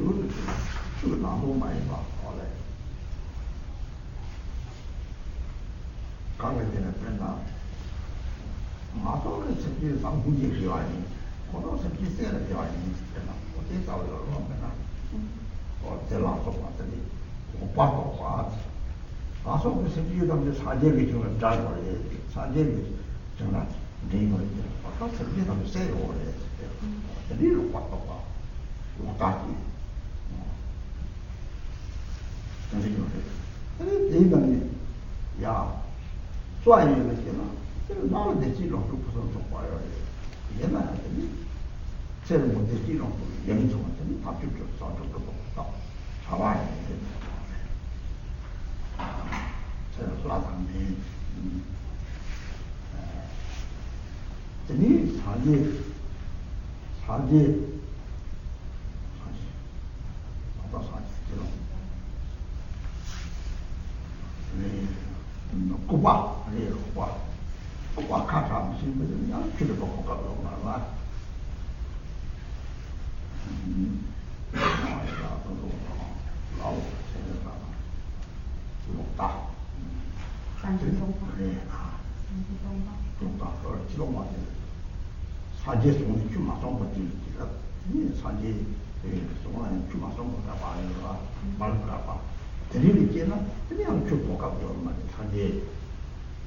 哪都买一把，好嘞，刚才在那边呢。마도를 특히 상품이 필요하니, 그것도 특히 세는 필요하니, 어디 싸우려고 하면, 대라서 왔더니, 오빠도 와. 가서 그 특히도 사제비 중에 잘 거래, 사제비 정말 네임을 이제, 아까 특히도 세요 그래. 리로 왔다 와, 오다기. 근데 네임이 야, 좋아하는 거잖아. 나는 내 지렁도 부서져 봐요. 옛날에 제일 먼저 지렁도 영성한테 밥줄줄 싸줘도 없다. 잡아야 돼. 제가 소라상이 저니 사지 나도 사지 네 고바 아니에요 고바我看他们是不是要去了个好高楼嘛，是吧？哎呀，都是老现在啥？老大。山区中华。对啊。中大和基隆嘛的，山街从去马上不进去了，你山街 소원은 주마 성공가 봐요. 말까 봐. 드리는 게는 그냥 주보가 뭐만 사지.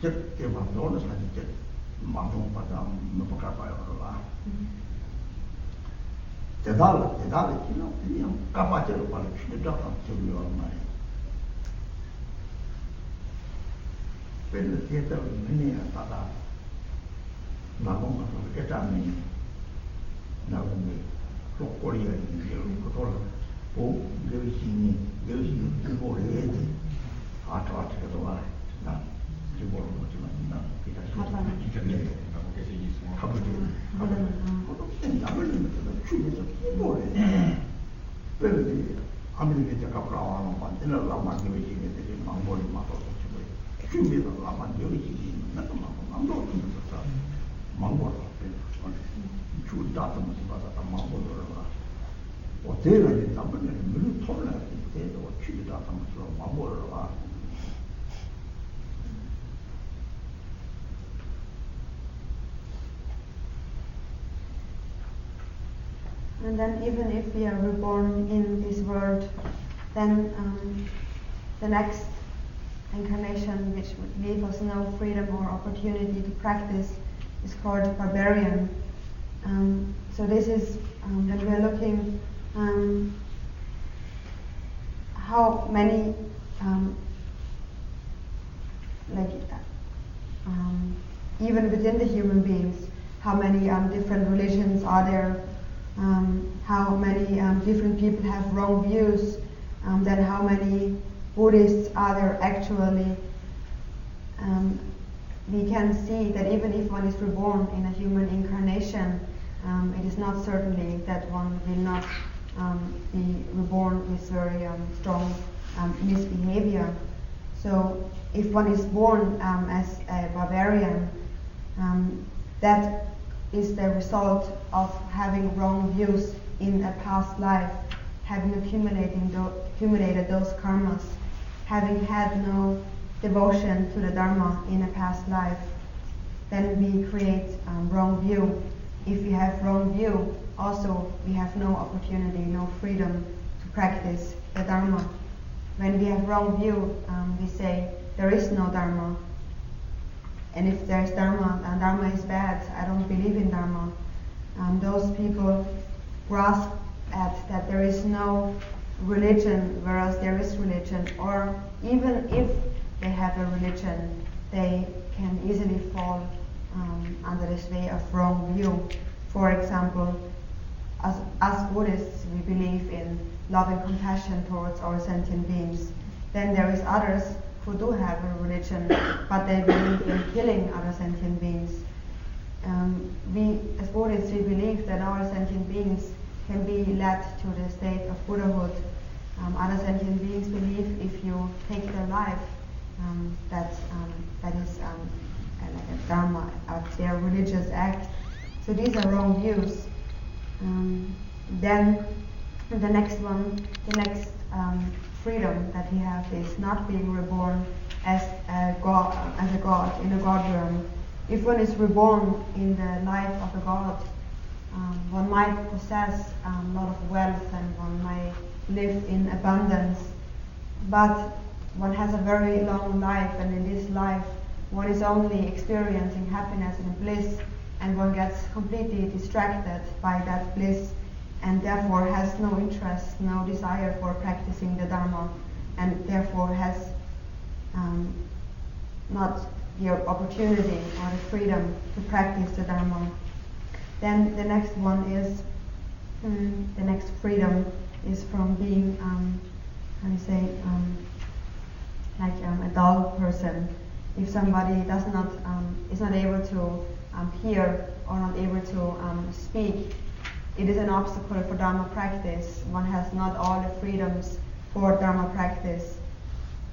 즉 대방도는 사지 즉 마음 받아 못 봐요. 대단히 그냥 까마지로 바로 취득하고 저기요 말이에요.ពេលទៀតនេះតាណាមកគេតាមនេះណាមកលោកកូរីគាត់អូគេស៊ីនេះគេស៊ីគឺបរិយាទេអត់អត់គេទៅណាជាបរិយាទេណាគេថាគេគេនេះគេស៊ីស្មោះហើយទៅណាមកជួយទៅបរិយាពេលនេះអាមេរិកจะกับเราបានតែเราមកនិយាយគ្នាទៅមកបរិយាមកទៅ준비를 하면 여기지 나도 망도 있었어 망고를 줄 다듬어서 받았다 망고를 와 어제는 남편이 늘 토를 때도 줄 다듬어서 망고를 와 And then even if we are reborn in this world, then the next incarnation which would leave us no freedom or opportunity to practice is called barbarian. So this is when we are looking how many even within the human beings, how many different religions are there, how many different people have wrong views, then how many Buddhists are there actually. We can see that even if one is reborn in a human incarnation, it is not certainly that one will not be reborn with very strong misbehavior. So if one is born as a barbarian, that is the result of having wrong views in a past life, having accumulated those karmas, having had no devotion to the Dharma in a past life. Then we create wrong view. If we have wrong view, also we have no opportunity, no freedom to practice the Dharma. When we have wrong view, we say there is no Dharma. And if there's Dharma, and Dharma is bad, I don't believe in Dharma. Those people grasp at that there is no religion, whereas there is religion. Or even if they have a religion, they can easily fall under this way of wrong view. For example, as Buddhists, we believe in love and compassion towards our sentient beings. Then there is others who do have a religion, but they believe in killing other sentient beings. We, as Buddhists, we believe that our sentient beings can be led to the state of Buddhahood. Other sentient beings believe if you take their life, that is like a dharma of their religious act. So these are wrong views. Then the next freedom that we have is not being reborn as a god in a god realm. If one is reborn in the life of a god, one might possess a lot of wealth and one might live in abundance, but one has a very long life, and in this life one is only experiencing happiness and bliss, and one gets completely distracted by that bliss and therefore has no interest, no desire for practicing the Dharma, and therefore has not the opportunity or the freedom to practice the Dharma. Then the next one is, the next freedom is from being, a dull person. If somebody is not able to hear or not able to speak, it is an obstacle for Dharma practice. One has not all the freedoms for Dharma practice.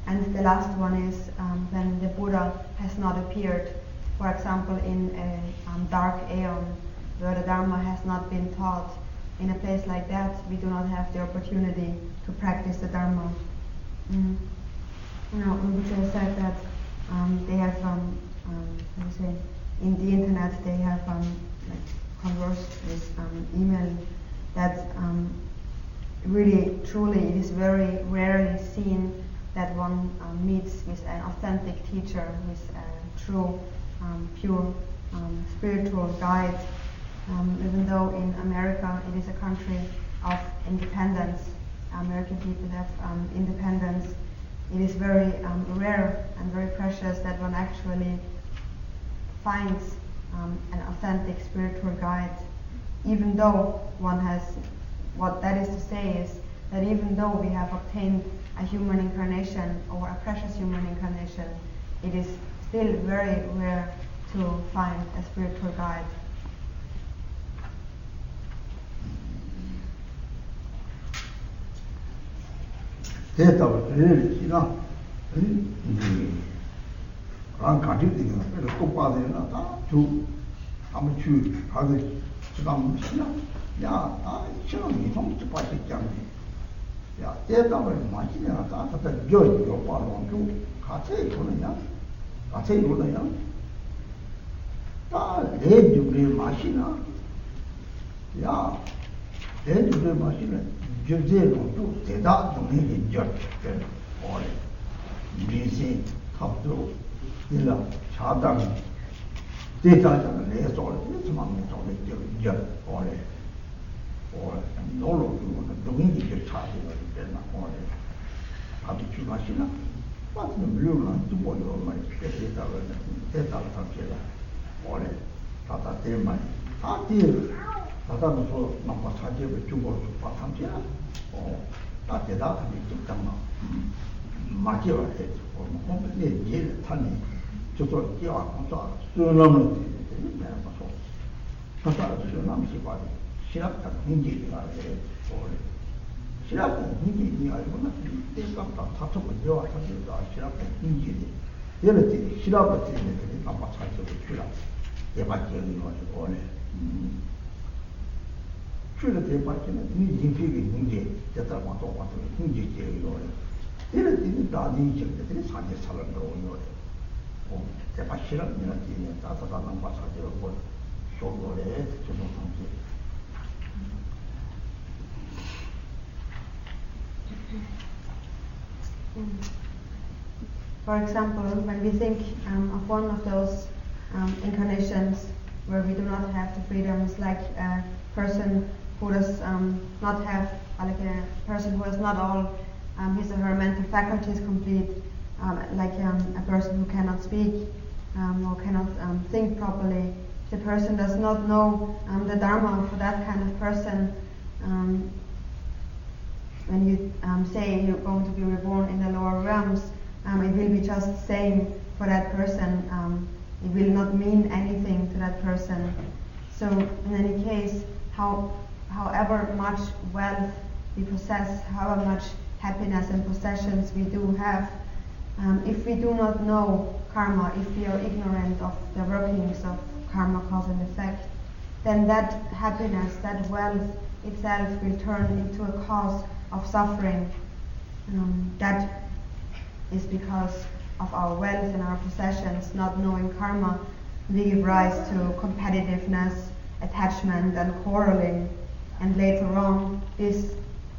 And the last one is when the Buddha has not appeared, for example in a dark aeon where the Dharma has not been taught. In a place like that, we do not have the opportunity to practice the Dharma. Rinpoche said that they have, in the internet they have conversed with email that really, truly, it is very rarely seen that one meets with an authentic teacher, with a true, pure spiritual guide. Even though in America it is a country of independence, American people have independence, it is very rare and very precious that one actually finds an authentic spiritual guide, even though one has, what that is to say is that even though we have obtained a human incarnation or a precious human incarnation, it is still very rare to find a spiritual guide. 대답을 해야지나 안 가지고 그래서 똑바로나 다주 아무 주 가게 지금 시나 야다 처음이 좀 빠졌잖아 야 대답을 맞히냐 다다 저요 바로 좀 같이 보느냐 같이 보느냐 다 내주를 마시나 야 내주를 마시는 주제로 또 대다 동행이 졌대 오래 리신 탑도 일라 차당 대다자는 내서 이스마는 저게 졌 오래 놀러 주는 동행이 차지가 되나 오래 아주 주마시나 맞는 물론 또 뭐요 말 대다가 탑제라 오래 다다 때만 다들 다다서 막바 차지를 중국으로 바탕지야 다 대다하니 좀잖아 맞지와 해 컴퓨터에 일 타니 저도 뛰어 가서 수능을 내가 봐서 다다 수능 시바리 시합다 hin지가 해 시합다 hin지가 아니구나 대답다 다쳐고 되어 가지고 시합다 hin지 예를 들어 시합을 때문에 막바 차지를 주라 대박적인 거지 오래 주로 대박이는 이 인피기 문제 됐다 와도 와도 문제 제기로 이럴 때는 다들 이제들이 산에 살는 거 오늘 대박 실험 내가 뒤에 따다다는 마사지로 뭐 쇼도래 저도 상태 For example, when we think of one of those incarnations where we do not have the freedoms, like a person who does not have, like a person who has not all his or her mental faculties complete, like a person who cannot speak or cannot think properly. The person does not know the Dharma for that kind of person. When you say you're going to be reborn in the lower realms, it will be just the same for that person. It will not mean anything to that person. So in any case, however much wealth we possess, however much happiness and possessions we do have, if we do not know karma, if we are ignorant of the workings of karma, cause and effect, then that happiness, that wealth itself will turn into a cause of suffering. That is because of our wealth and our possessions. Not knowing karma, we give rise to competitiveness, attachment and quarreling, and later on this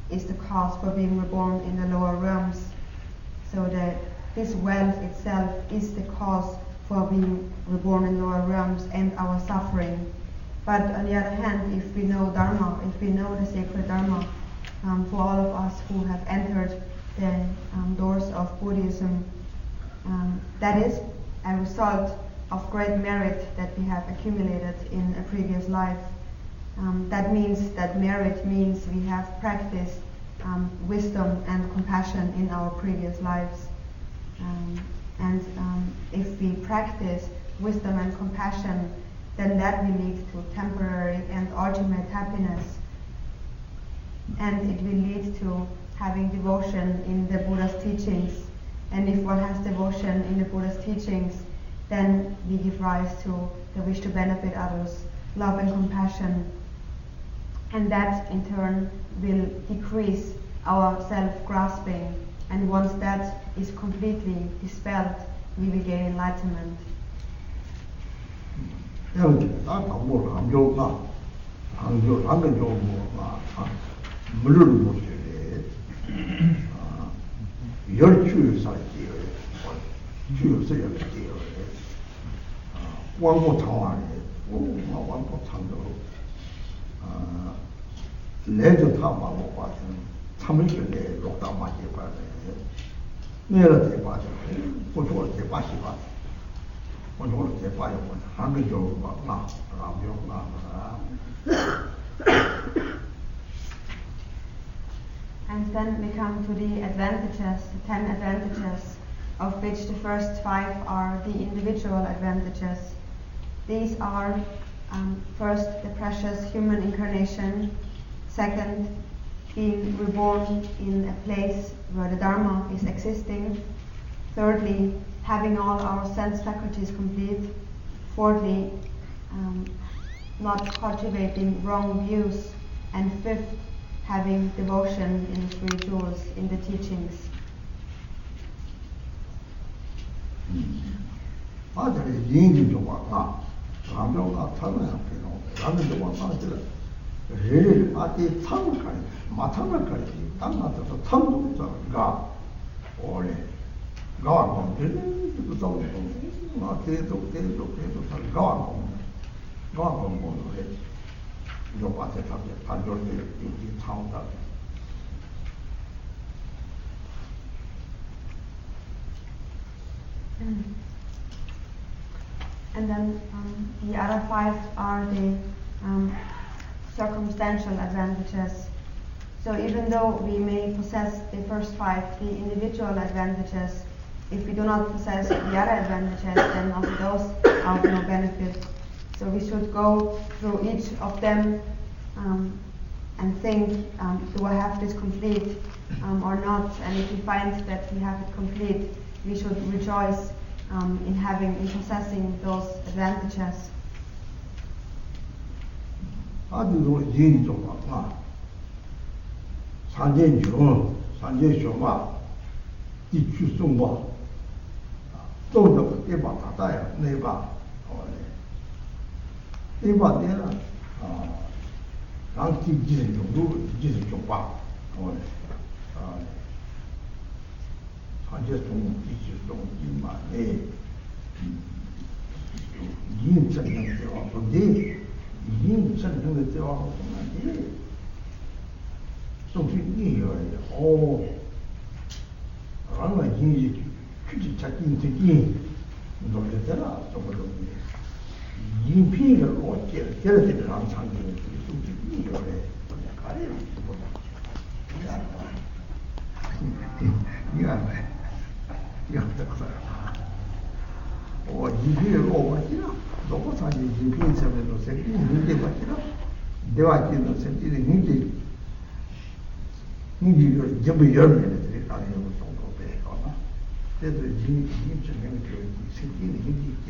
is the cause for being reborn in the lower realms. So that this wealth itself is the cause for being reborn in lower realms and our suffering. But on the other hand, if we know Dharma, if we know the sacred Dharma, for all of us who have entered the doors of Buddhism, that is a result of great merit that we have accumulated in a previous life. That means that merit means we have practiced wisdom and compassion in our previous lives. And if we practice wisdom and compassion, then that will lead to temporary and ultimate happiness. And it will lead to having devotion in the Buddha's teachings. And if one has devotion in the Buddha's teachings, then we give rise to the wish to benefit others, love and compassion. And that in turn will decrease our self-grasping. And once that is completely dispelled, we will gain enlightenment. 물을 못 열주의 살지요. 주요서야 돼요. 왕고 장화에 왕고 장도 내도 다 막고 봐서 참을게 lok다 맞게 봐야 돼. 내가 대 봐줘. 보조를 대 봐시 봐. 보조를 대 봐요. 한글 좀 봐. And then we come to the advantages, the 10 advantages, of which the first 5 are the individual advantages. These are, first, the precious human incarnation; second, being reborn in a place where the Dharma is existing; thirdly, having all our sense faculties complete; fourthly, not cultivating wrong views; and fifth, having devotion in the spirituals, in the teachings. 아들이 인기 좀 왔나? 라면가 타면 앞에는 라면 좀 왔나? 를 아티 참을 가리, 마탐을 가리, 땅 같아서 참도 가 원래 가와 그 정도 나 계속 가와 해. 이거 봐서 단절돼 이 차원다. And then the other 5 are the circumstantial advantages. So even though we may possess the first 5, the individual advantages, if we do not possess the other advantages, then also those are of no benefit. So we should go through each of them and think, do I have this complete or not? And if we find that we have it complete, we should rejoice in possessing those advantages. 아주로 얘기 좀 봐. 산재중마 이 주송과 또도 대바 다다야 네바 대바 내라 랑티 지는 정도 지는 좀 봐. 산재중 이주송 이마네 이 전형되어 근데 이 전형되어 보면 소식이에요. 아마 이 규칙 찾긴 되기 놀래더라. 저거도 이 피를 어째 저렇게 항상 소식이에요. 가래요. 이거 이피를 오버지나 너무 사실 이피 때문에 생긴 문제 같지나 내가 지금 생기는 문제 이게 전부 열매들이 나뉘는 정도 되거나 그래도 이 전형이 생기는 이게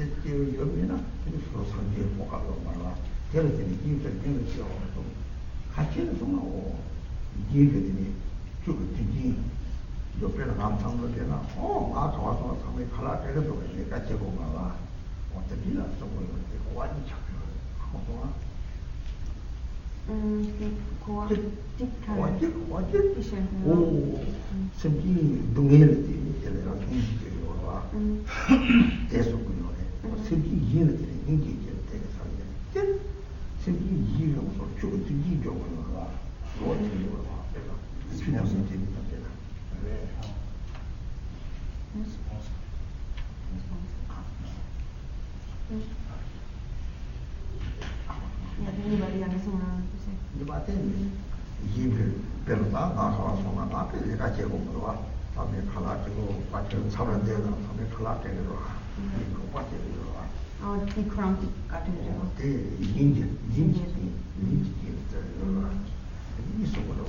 열매나 그래서 선지에 보가도 말라 그래서는 이 전형을 지어서 같이는 동하고 이게들이 쭉 뒤지 옆에는 남창도 되나 아까 와서 삼에 갈아 때려도 내가 제고 말라 어떻게 나 저거 이렇게 완전 하고 생기 동해를 제가 인지되어 와. 계속 그러네. 생기 이해를 인지되어 되게 살게. 생기 이해가 무슨 쭉 뒤지죠 그러나. 어떻게 와. 내가 신경을 재밌다 내가. 그래. Anybody else want to say? 이마ten 이별 별다 나서서 나한테 내가 제고 물어와 다음에 갈아지고 빠져 사면 되나 다음에 갈아지고 이거 빠져요. The crump got it. 네 인지 이 속으로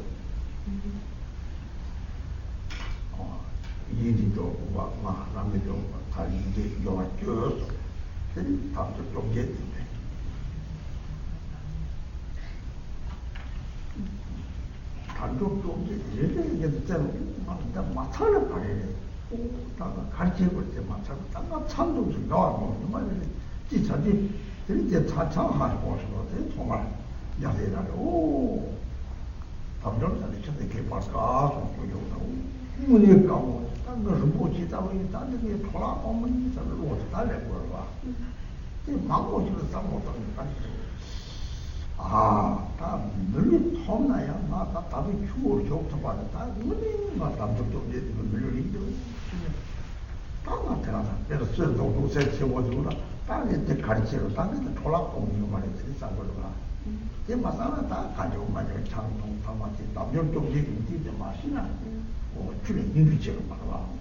인지도 막 남들도 다 이제 영화 쭉 그리 다들 좀 get 단독도 이제 진짜 마찰을 발휘해. 다가 가르치고 때 마찰 딱 참도 좀 나와고 정말 지자지 이제 차차하고 싶어서 정말 야대라고 오 담정자리 저렇게 개발가 좀 보여요. 문에 가고 딱 그 rinpoche 따위 따뜻하게 돌아 오면 저를 못 달래 버려. 이 망고지를 싸먹었던 게 아, 다 늘리 톰나야. 나 답이 추월 좋다고 다 늘리 막 담적도 이제 늘리도. 땅한테 가서 그래서 쇠도 쇠 세워주라. 땅에 때 가르치러 땅에 돌아 오는 거 말이지 싸버려가. 제 마사는 다 가지고 말이야. 장통 담아지 남쪽도 얘기 뒤에 마시나. 줄에 인류체로 말아.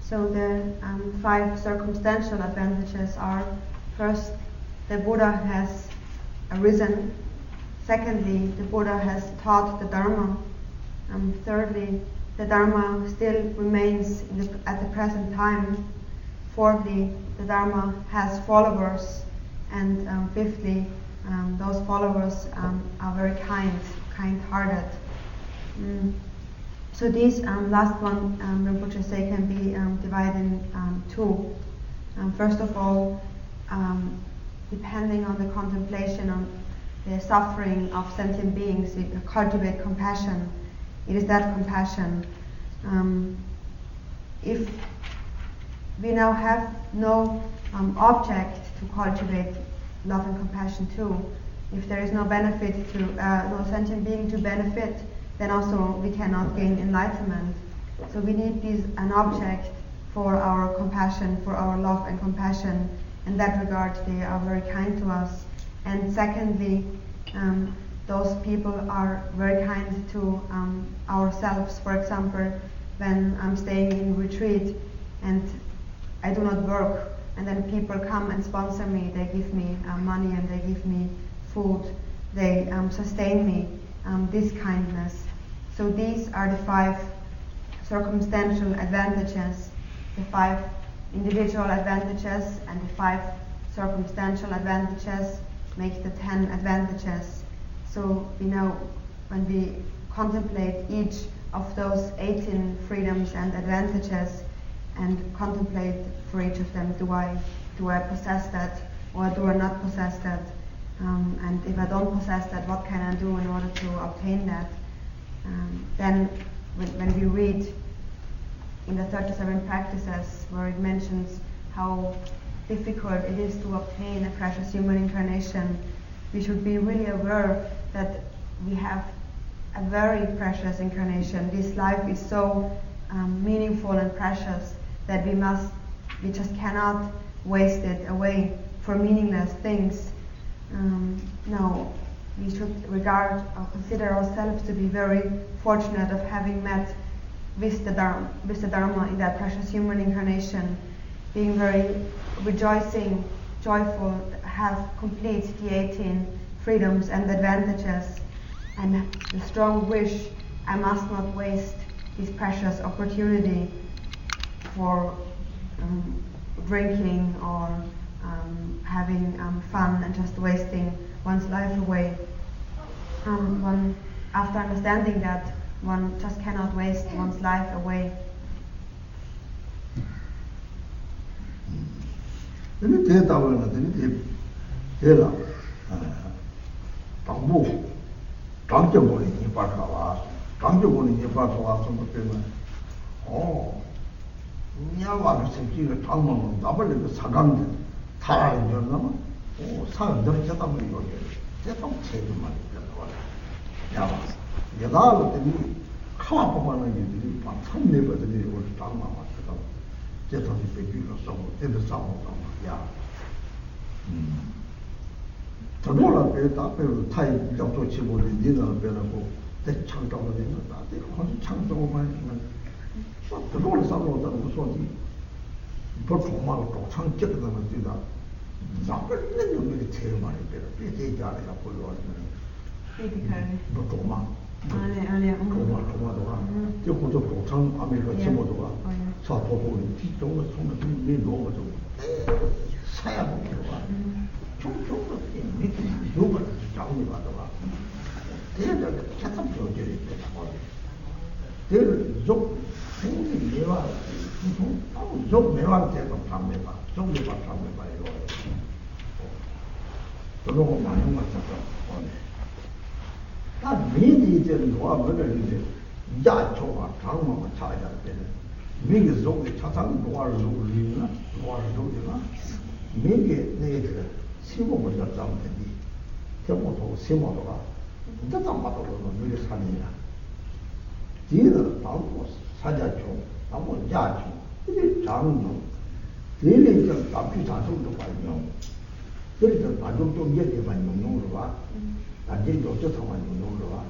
So the 5 circumstantial advantages are: first, the Buddha has arisen; secondly, the Buddha has taught the Dharma; thirdly, the Dharma still remains at the present time; fourthly, the Dharma has followers; and fifthly, those followers are very kind-hearted. So these last one, Rinpoche say, can be divided in 2. First of all, depending on the contemplation on the suffering of sentient beings, we cultivate compassion. It is that compassion. If we now have no object to cultivate love and compassion to, if there is no benefit to, no sentient being to benefit, then also we cannot gain enlightenment. So we need an object for our compassion, for our love and compassion. In that regard, they are very kind to us. And secondly, those people are very kind to ourselves. For example, when I'm staying in retreat and I do not work, and then people come and sponsor me, they give me money and they give me food, they sustain me, this kindness. So these are the 5 circumstantial advantages, the 5 individual advantages and the 5 circumstantial advantages make the 10 advantages. So we know when we contemplate each of those 18 freedoms and advantages and contemplate for each of them, do I possess that or do I not possess that? And if I don't possess that, what can I do in order to obtain that? Then when we read in the 37 practices where it mentions how difficult it is to obtain a precious human incarnation, we should be really aware that we have a very precious incarnation. This life is so meaningful and precious that we just cannot waste it away for meaningless things. No, we should regard or consider ourselves to be very fortunate of having met with the Dharma in that precious human incarnation, being very rejoicing, joyful, have complete the 18 freedoms and advantages, and the strong wish I must not waste this precious opportunity for drinking or having fun and just wasting one's life away. After understanding that, one just cannot waste one's life away. 근데 대답을 하더니 대라 당부 강정보니 이빠가와 강정보니 이빠가와 좀 때문에 냐와 생기가 당망은 나벌레 사강들 타라는 줄 나면 사람들 제답을 이거게 제답 체도 많이 들어와 야와 여다로 때문에 카와포만은 이들이 방참 내버더니 우리 당망 왔다 제답이 빼기가 싸고 때도 싸고 야 저도라 배다 배로 타이 잡고 치고는 니는 배라고 대창적으로 되는 거 나한테 혼자 창적으로만 있는 저도라 싸고다는 거 소리 보통 말로 창 찍는 데다 나쁜 놈들이 제일 많이 배로 배대자리가 보여왔는 보통만 도마도가 저 고조 도창 아메리카 치모도가 사토도는 뒤쪽으로 손을 미 놓아가지고 사야 먹기로가 총총도 밑에 누가 자원이 가다가 대를 계속 조절이 되고 대를 좀 충분히 매화, 좀 매화를 대고 참매봐, 좀 매화 참매봐, 이거. 저러고 많은 것 같아서, 오네. 나 미리 이제 노아를 이제 야초가 장마가 차야 되는. 미리 속에 차상 노아를 올리나, 노아를 올리나, 미리 내게 시범을 잡자면 되니, 대모도 세모도가, 진짜 잡아도록 미리 산이야. 뒤에는 나무 사자초, 나무 야초, 이게 장로, 뒤에 이제 남피 자성도 발명, 그래서 나중 좀 얘기만 용용으로 봐. 나중에 요쪽상만 용용으로 봐.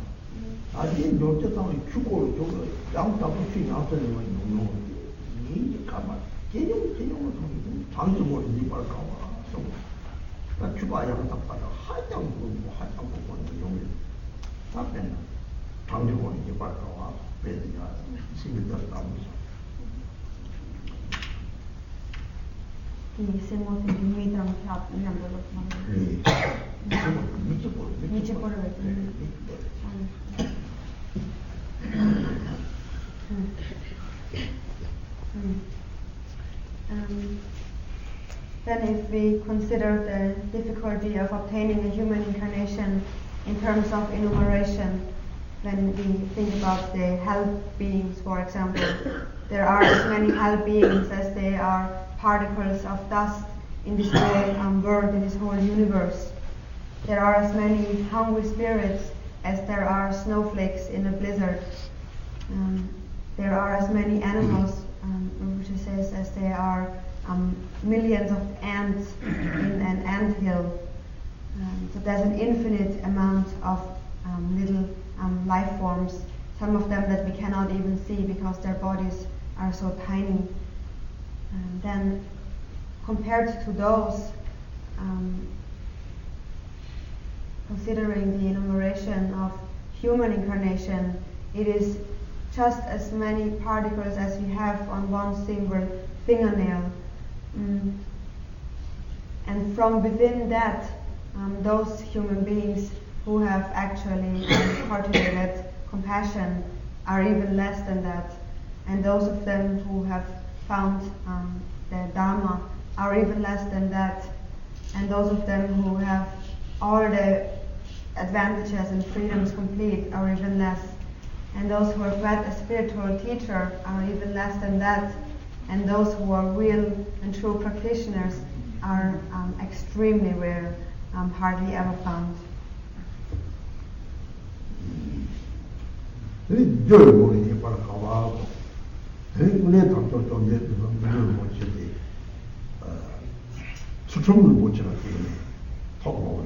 나중에 요쪽상을 죽고 저거 양답없이 양선이만 용용으로 이 가만 개념을 통해서 장수고를 이발 가와. 나 주바 양답하다 하장 부분 하장 부분을 용을 다 뺀다. 장수고를 이발 가와 빼니까 시민들 나오면서. I semmoisen mitran saat ihan tuolla. Niin. Missä porvet? Then if we consider the difficulty of obtaining a human incarnation in terms of enumeration, when we think about the hell beings, for example, there are as many hell beings as there are particles of dust in this whole world, in this whole universe. There are as many hungry spirits as there are snowflakes in a blizzard. There are as many animals, Rinpoche says, as there are millions of ants in an anthill. So there's an infinite amount of little life forms, some of them that we cannot even see because their bodies are so tiny. Then compared to those, considering the enumeration of human incarnation, it is just as many particles as we have on one single fingernail. And from within that, those human beings who have actually cultivated compassion are even less than that. And those of them who have found the Dharma are even less than that. And those of them who have all the advantages and freedoms complete are even less. And those who have read a spiritual teacher are even less than that. And those who are real and true practitioners are extremely rare, hardly ever found. 저기 바로 가봐. 대군의 답도 좀 내서 물을 못 치지. 수천을 못 치라 때문에 더고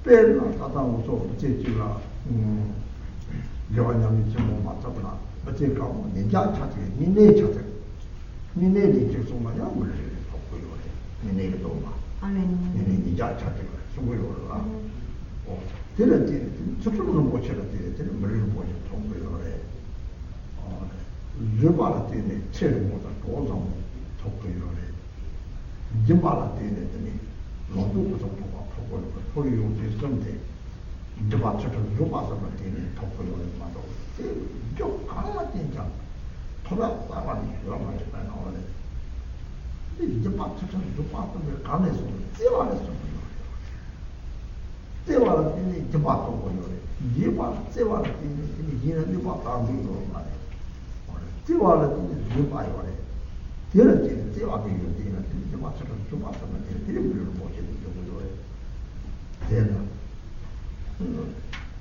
빼나 다다고서 제지가 여관장이 좀 맞다구나. 어째 가고 내자 찾지. 니네 찾지. 니네리 계속 말이야. 물을 덮고 이거래. 니네도 막. 아멘. 니네 니자 찾지. 숨고요. 되는지 수천을 못 치라 때문에 물을 못 덮고 이거래. 르바라 때문에 체력보다 도상 덮고 이거래. 이마라 때문에 노도 부족도가 보고 소리 용지 있는데 이제 맞춰서 르바서만 때문에 덮고 이거만도 좀 강한 진짜 돌아다가니 이거만 나오네. 이제 맞춰서 르바서를 간에서 떼와서 떼와라 때문에 이제 맞고 거요. 이마 떼와라 때문에 이는 르바 다음으로 말해. 떼와라 때문에 르바요래. 되는지는 떼와게 되는 이제 맞춰서 좀 맞으면 되는 못 되는 정도로 되나.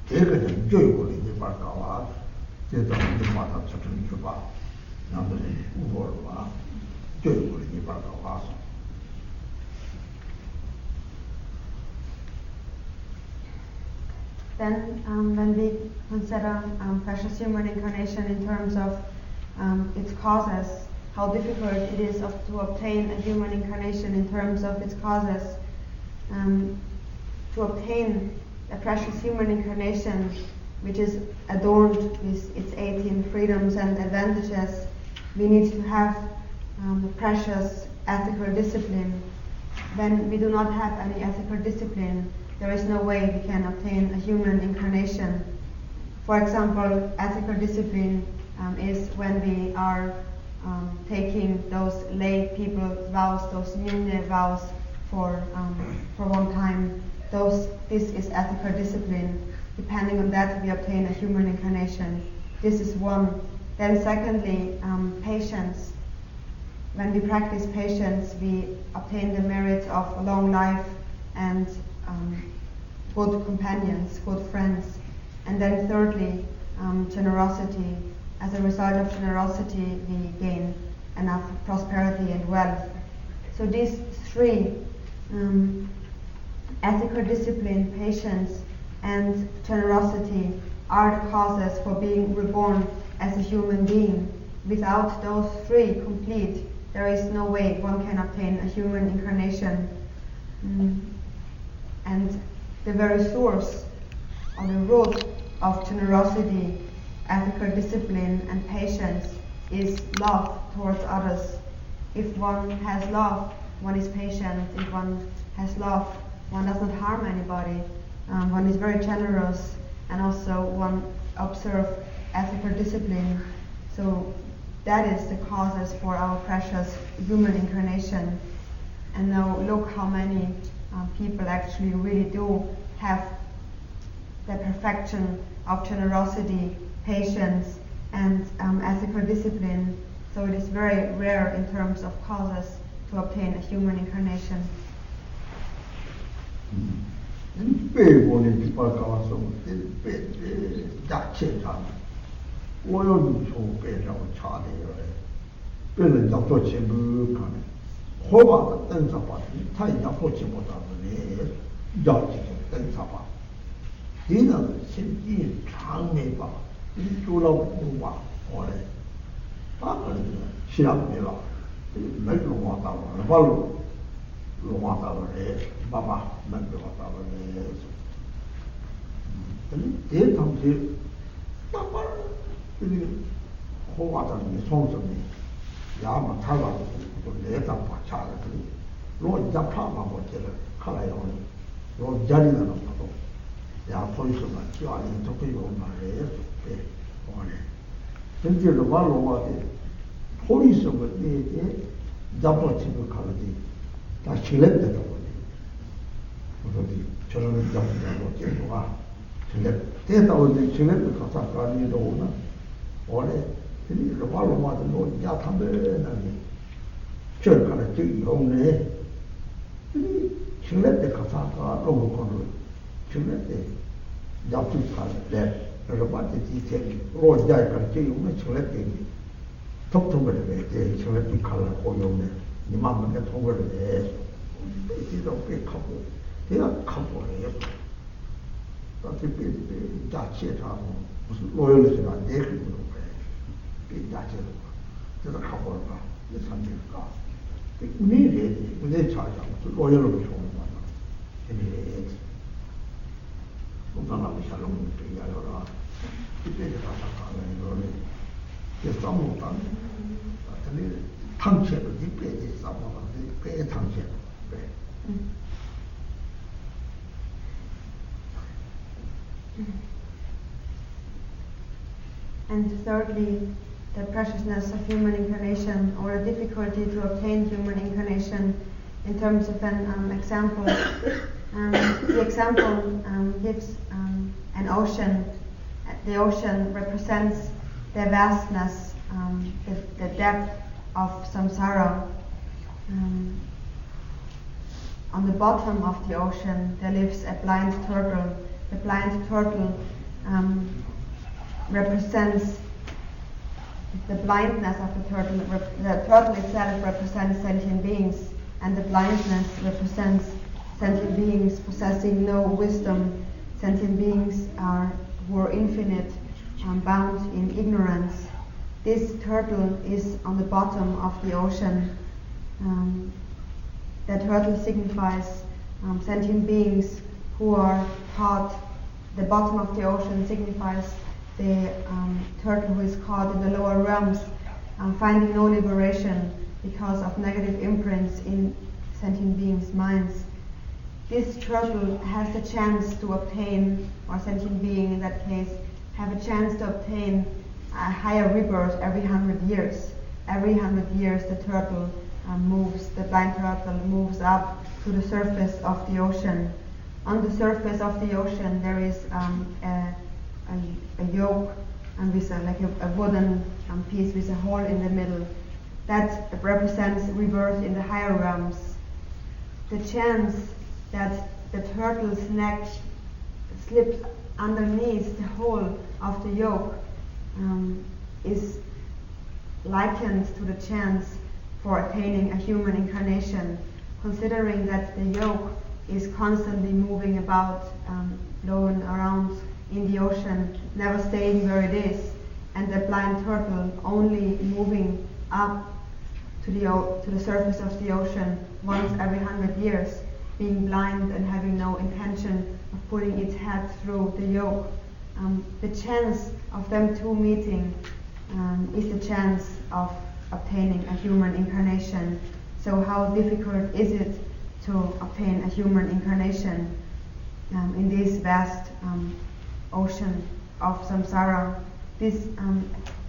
대가는 교육을 이제 말까와 제가 이제 맞아 처럼 줘봐. 남들이 우보를 봐. 교육을 이제 말까와서. Then, when we consider precious human incarnation in terms of its causes, how difficult it is to obtain a human incarnation in terms of its causes. To obtain a precious human incarnation which is adorned with its 18 freedoms and advantages, we need to have a precious ethical discipline. When we do not have any ethical discipline, there is no way we can obtain a human incarnation. For example, ethical discipline is when we are taking those lay people vows, those Mune vows for one time. This is ethical discipline. Depending on that, we obtain a human incarnation. This is one. Then secondly, patience. When we practice patience, we obtain the merit of a long life and good companions, good friends. And then thirdly, generosity. As a result of generosity, we gain enough prosperity and wealth. So these three, ethical discipline, patience, and generosity, are the causes for being reborn as a human being. Without those three complete, there is no way one can obtain a human incarnation. And the very source or the root of generosity, ethical discipline, and patience is love towards others. If one has love, one is patient. If one has love, one does not harm anybody. One is very generous, and also one observes ethical discipline. So that is the causes for our precious human incarnation. And now look how many people actually really do have the perfection of generosity, patience, and ethical discipline. So it is very rare in terms of causes to obtain a human incarnation. And thirdly, the preciousness of human incarnation, or the difficulty to obtain human incarnation in terms of an example. The example gives an ocean. The ocean represents the vastness, the depth of samsara. On the bottom of the ocean there lives a blind turtle. The blind turtle represents the blindness of the turtle. The turtle itself represents sentient beings, and the blindness represents sentient beings possessing no wisdom. Sentient beings who are infinite, bound in ignorance. This turtle is on the bottom of the ocean. The turtle signifies sentient beings who are caught. The bottom of the ocean signifies the turtle who is caught in the lower realms, finding no liberation because of negative imprints in sentient beings' minds. This turtle has the chance to obtain, or sentient being in that case, have a chance to obtain a higher rebirth every 100 years. Every 100 years the turtle the blind turtle moves up to the surface of the ocean. On the surface of the ocean there is a yoke and with a wooden piece with a hole in the middle. That represents rebirth in the higher realms. The chance that the turtle's neck slips underneath the hole of the yoke is likened to the chance for attaining a human incarnation, considering that the yoke is constantly moving about, blowing around in the ocean, never staying where it is, and the blind turtle only moving up to the surface of the ocean once every 100 years, being blind and having no intention of putting its head through the yoke. The chance of them two meeting is the chance of obtaining a human incarnation. So how difficult is it to obtain a human incarnation in this vast ocean of samsara? This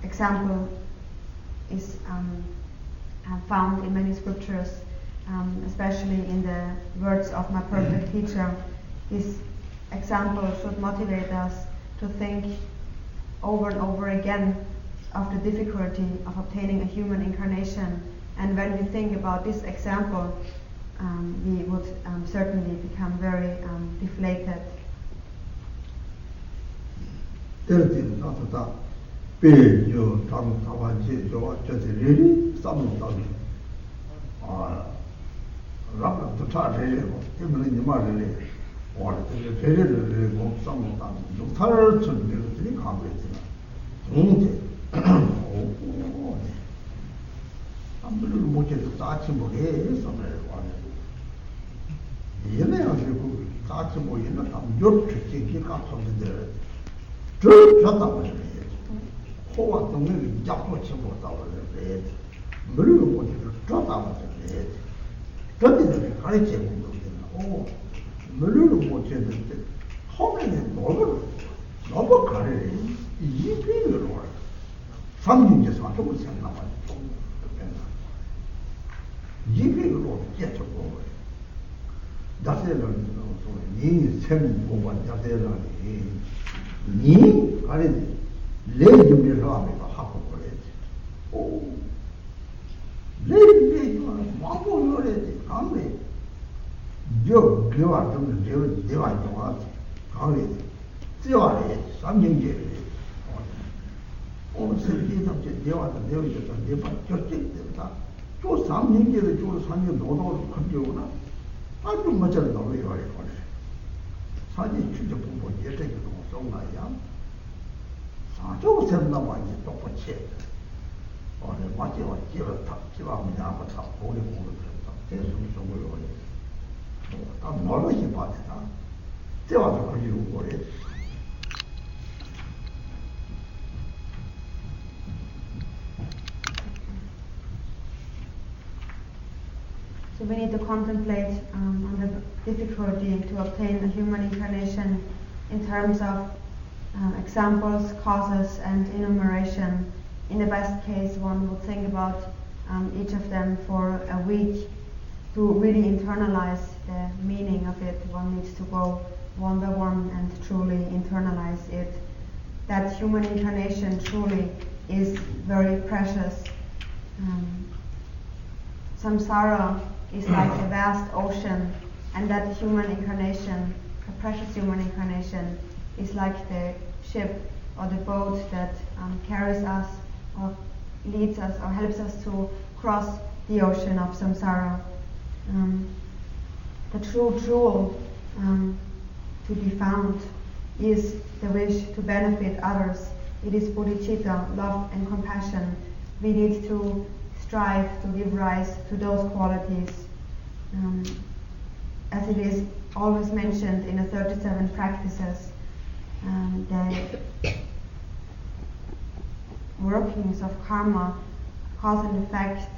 example is found in many scriptures, especially in the words of my perfect teacher. This example should motivate us to think over and over again of the difficulty of obtaining a human incarnation. And when we think about this example, we would certainly become very deflated. So we need to contemplate on the difficulty to obtain a human incarnation in terms of examples, causes, and enumeration. In the best case, one would think about each of them for a week to really internalize the meaning of it. One needs to go one by one and truly internalize it. That human incarnation truly is very precious. Samsara is like a vast ocean, and that human incarnation, a precious human incarnation, is like the ship or the boat that carries us or leads us or helps us to cross the ocean of samsara. The true jewel to be found is the wish to benefit others. It is bodhicitta, love and compassion. We need to strive to give rise to those qualities. As it is always mentioned in the 37 practices, the workings of karma, cause and effect,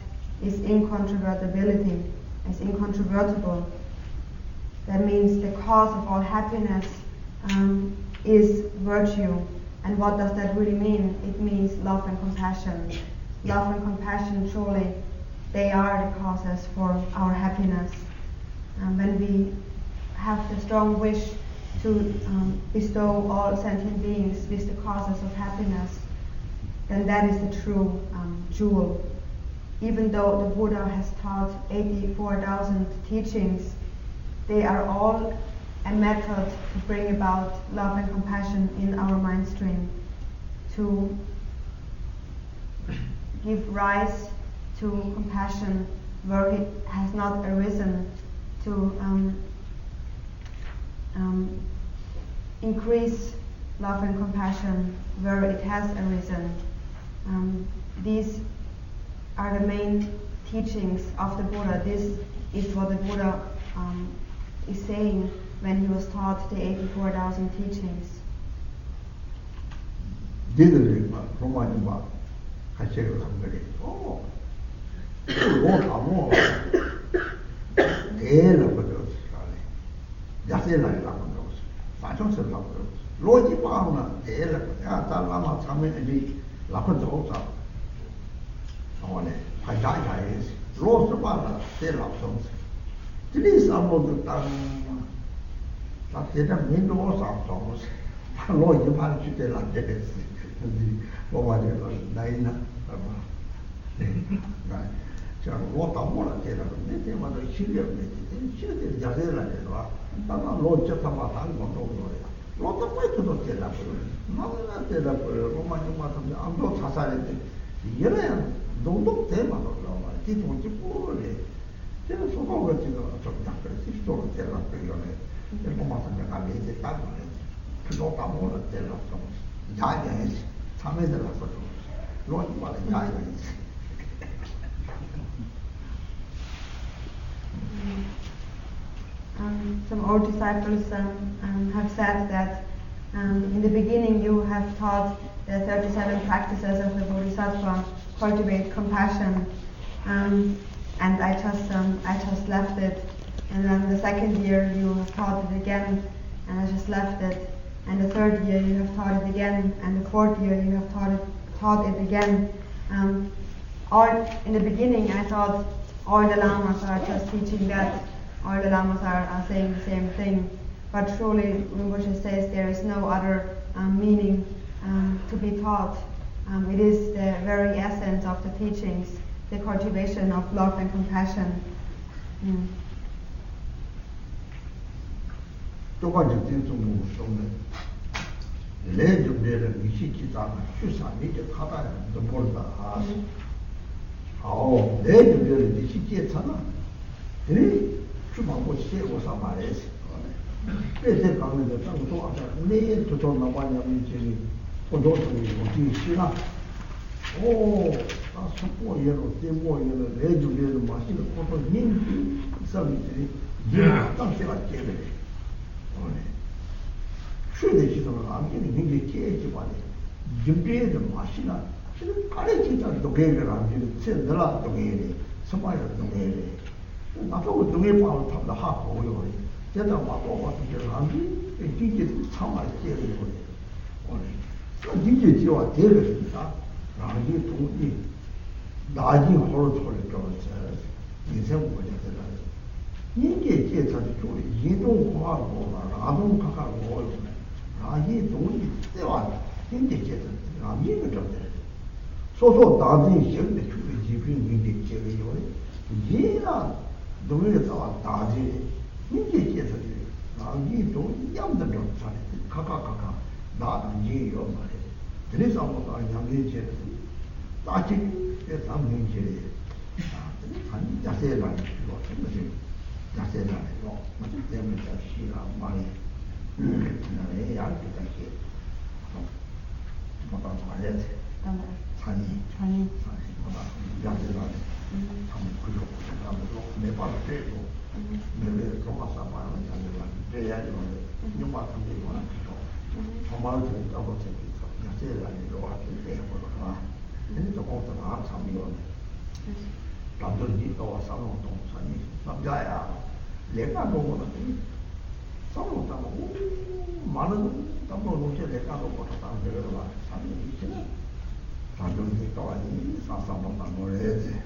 is incontrovertibility, is incontrovertible. That means the cause of all happiness is virtue. And what does that really mean? It means love and compassion. Love and compassion, truly, they are the causes for our happiness. When we have the strong wish to bestow all sentient beings with the causes of happiness, then that is the true jewel. Even though the Buddha has taught 84,000 teachings, they are all a method to bring about love and compassion in our mind stream, to give rise to compassion where it has not arisen, to increase love and compassion where it has arisen. These are the main teachings of the Buddha. This is what the Buddha is saying when he was taught the 84,000 teachings. Some old disciples have said that in the beginning you have taught the 37 practices of the Bodhisattva, cultivate compassion, and I just left it. And then the second year you have taught it again, and I just left it. And the third year you have taught it again, and the fourth year you have taught it again. All in the beginning I thought all the lamas are just teaching that, all the lamas are saying the same thing. But truly, Rinpoche says there is no other meaning to be taught. It is the very essence of the teachings, the cultivation of love and compassion. 싸우다고 많은 담보 놓치게 가서 보다 내려가 사는 있지는 단종이 또 아니 사사만 모래지.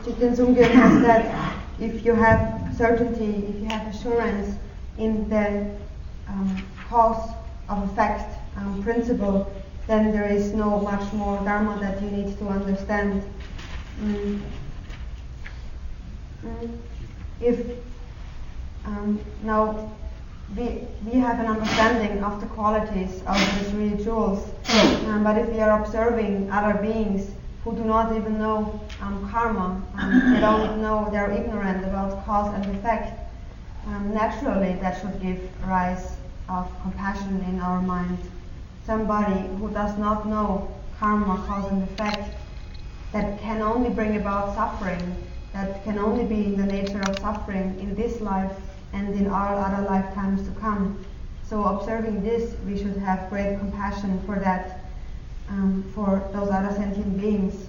Jigten Sungye has said, if you have certainty, if you have assurance in the cause of effect principle, then there is no much more Dharma that you need to understand. If now we have an understanding of the qualities of the three jewels, but if we are observing other beings who do not even know karma, they don't know, they're ignorant about cause and effect, naturally that should give rise of compassion in our mind. Somebody who does not know karma, cause and effect, that can only bring about suffering, that can only be in the nature of suffering in this life and in all other lifetimes to come. So observing this, we should have great compassion for that, for those other sentient beings.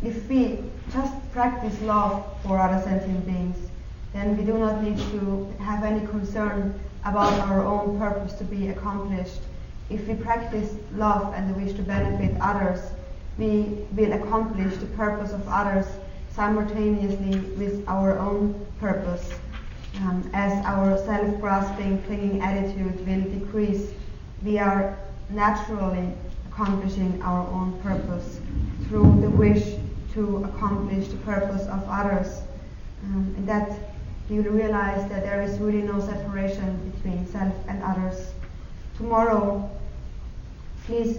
If we just practice love for other sentient beings, then we do not need to have any concern about our own purpose to be accomplished. If we practice love and the wish to benefit others, we will accomplish the purpose of others simultaneously with our own purpose. As our self-grasping, clinging attitude will decrease, we are naturally accomplishing our own purpose through the wish to accomplish the purpose of others. And that you will realize that there is really no separation between self and others. Tomorrow, please,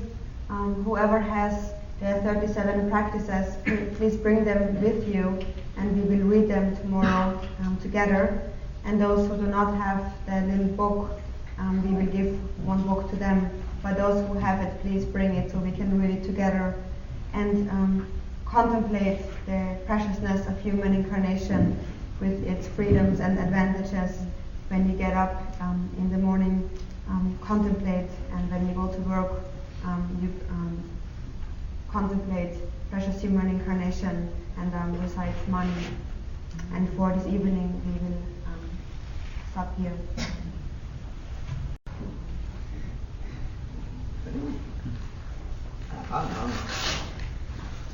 whoever has the 37 practices, please bring them with you, and we will read them tomorrow together. And those who do not have the little book, we will give one book to them. But those who have it, please bring it so we can read it together and contemplate the preciousness of human incarnation with its freedoms and advantages. When you get up in the morning, contemplate, and when you go to work, you contemplate precious human incarnation and recite money. And for this evening, we will stop here.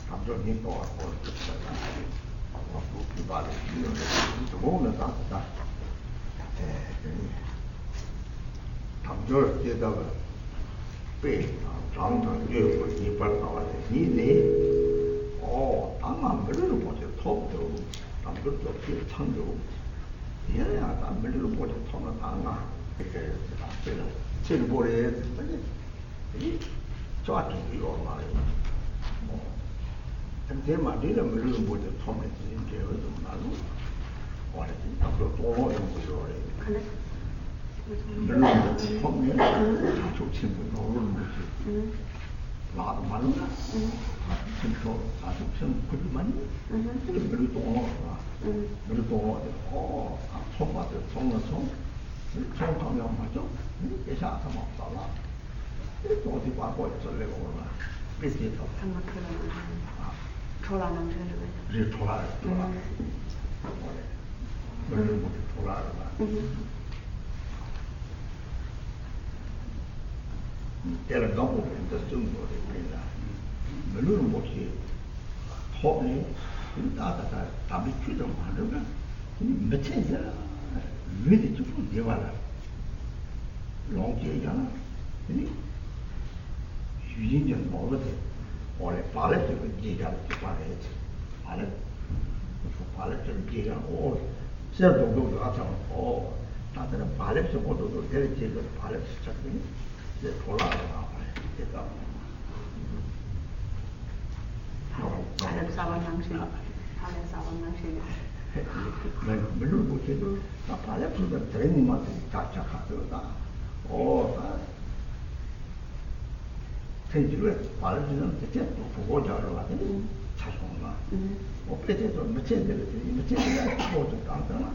감정이 또 왔고 기발이 좋은 다 감정 깨다가 빼 장장 여고 이빨 나와야 니네 당만 별로 보지 톱도 남들도 그 창조 얘야 남 별로 보지 톱은 당나 이렇게 앞에는 제일보래 이 저한테 이거 말이야 근데 말이야 별로 보지 톱은 이제 어디 나도 와야지 앞으로 또 오는 거죠 그래 별로 보지 톱은 다 좋지 뭐 오는 거지 나도 말이야 진짜 아주 좀 그만 별로 또 오는 별로 또 오는 손바닥 손은 손가면 맞죠? 예샤서 먹다가 또 어디 와고 저래고 오나 비슷해서 초라는 그래 초라 별로 못 초라라 때를 너무 인터 정도로 된다 별로 못이 톱이 나다가 답이 주도 많으면 며칠이야 왜 좀 대화라 롱제잖아 이 유진전 먹어도 원래 발에 좀 지가 발에지 발에 좀 지가 셀도도 가서 다들 발에 좀 얻어도 될 지가 발에 시작되니 이제 돌아가 됐다 발에 사원 당신 물론 못해도 나 발레프도 트레이닝한테 다 하더라. 다 텐지로 발레는 대체 보고 자러 가더니 자송나. 어플에서 며칠 되는데 보고 좀 간다나.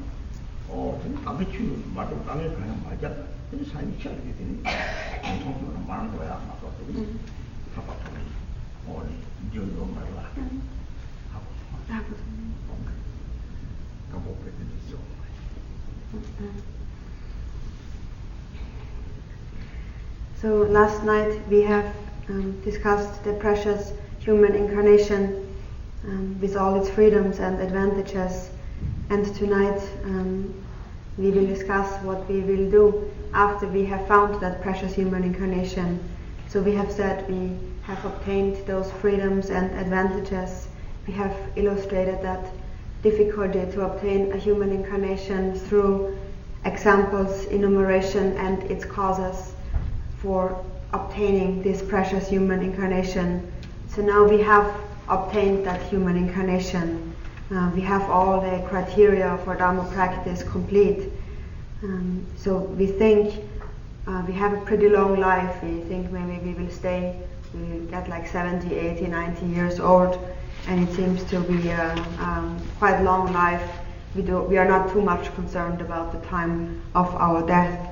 담배 치우 맞아 땅에 그냥 맞아. 근데 사람이 치하게 되니 통통은 많은 거야. 막 어떻게 잡아버리. 이제 너 말라. 하고. 못 배드리죠. So last night we have discussed the precious human incarnation with all its freedoms and advantages, and tonight we will discuss what we will do after we have found that precious human incarnation. So we have said we have obtained those freedoms and advantages. We have illustrated that difficulty to obtain a human incarnation through examples, enumeration, and its causes for obtaining this precious human incarnation. So now we have obtained that human incarnation. We have all the criteria for Dharma practice complete. So we think we have a pretty long life. We think maybe we will get like 70, 80, 90 years old, and it seems to be a quite long life. We are not too much concerned about the time of our death.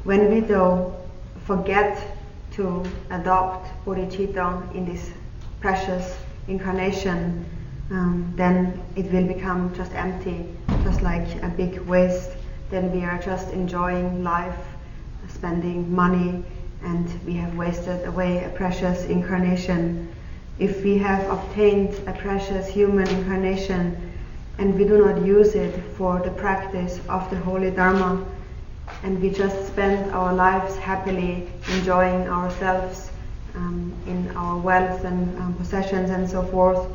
When we though forget to adopt bodhicitta in this precious incarnation, then it will become just empty, just like a big waste. Then we are just enjoying life, spending money, and we have wasted away a precious incarnation. If we have obtained a precious human incarnation and we do not use it for the practice of the holy Dharma, and we just spend our lives happily enjoying ourselves in our wealth and possessions and so forth,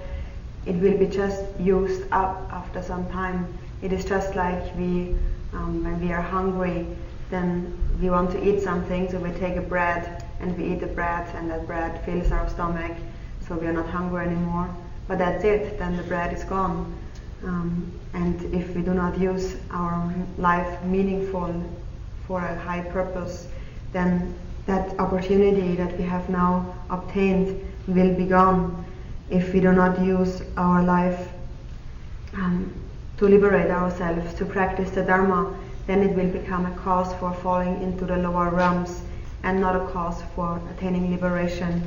it will be just used up after some time. It is just like when we are hungry, then we want to eat something, so we take a bread and we eat the bread, and that bread fills our stomach, so we are not hungry anymore. But that's it, then the bread is gone. And if we do not use our life meaningful for a high purpose, then that opportunity that we have now obtained will be gone. If we do not use our life to liberate ourselves, to practice the Dharma, then it will become a cause for falling into the lower realms and not a cause for attaining liberation.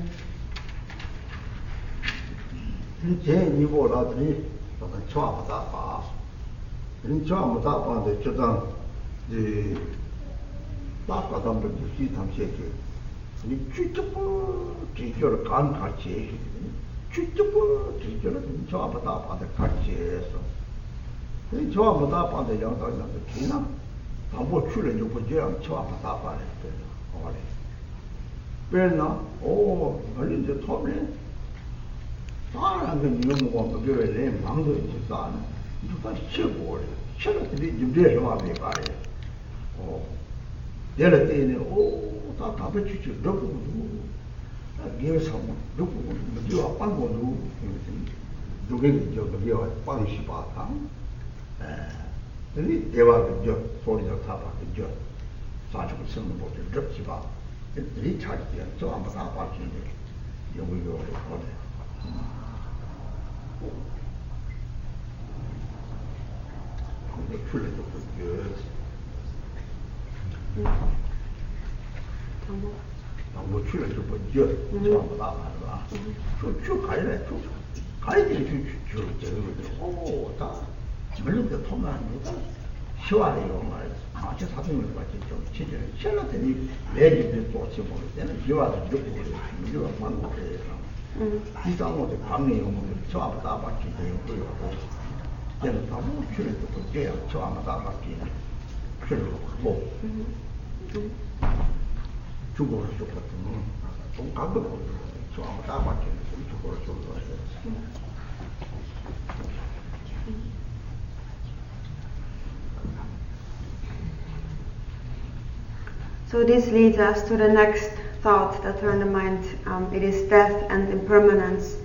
So this leads us to the next thought that turned the mind. It is death and impermanence.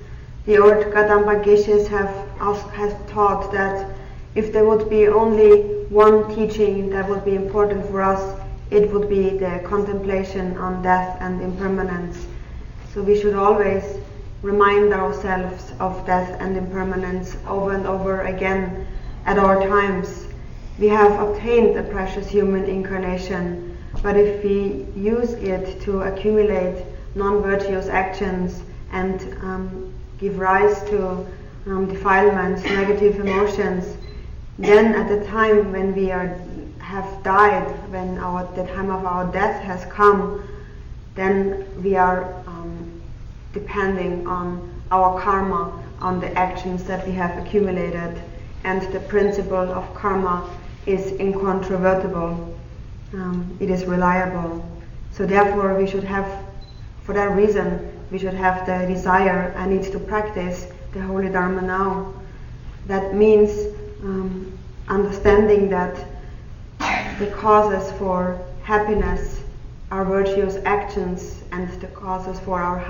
The old Kadamba Geshes have taught that if there would be only one teaching that would be important for us, it would be the contemplation on death and impermanence. So we should always remind ourselves of death and impermanence over and over again at all times. we have obtained a precious human incarnation, but if we use it to accumulate non-virtuous actions and give rise to defilements, negative emotions, then at the time when we have died, when the time of our death has come, then we are depending on our karma, on the actions that we have accumulated, and the principle of karma is incontrovertible. It is reliable. So therefore we should have, for that reason, we should have the desire and need to practice the Holy Dharma now. That means understanding that the causes for happiness are virtuous actions, and the causes for our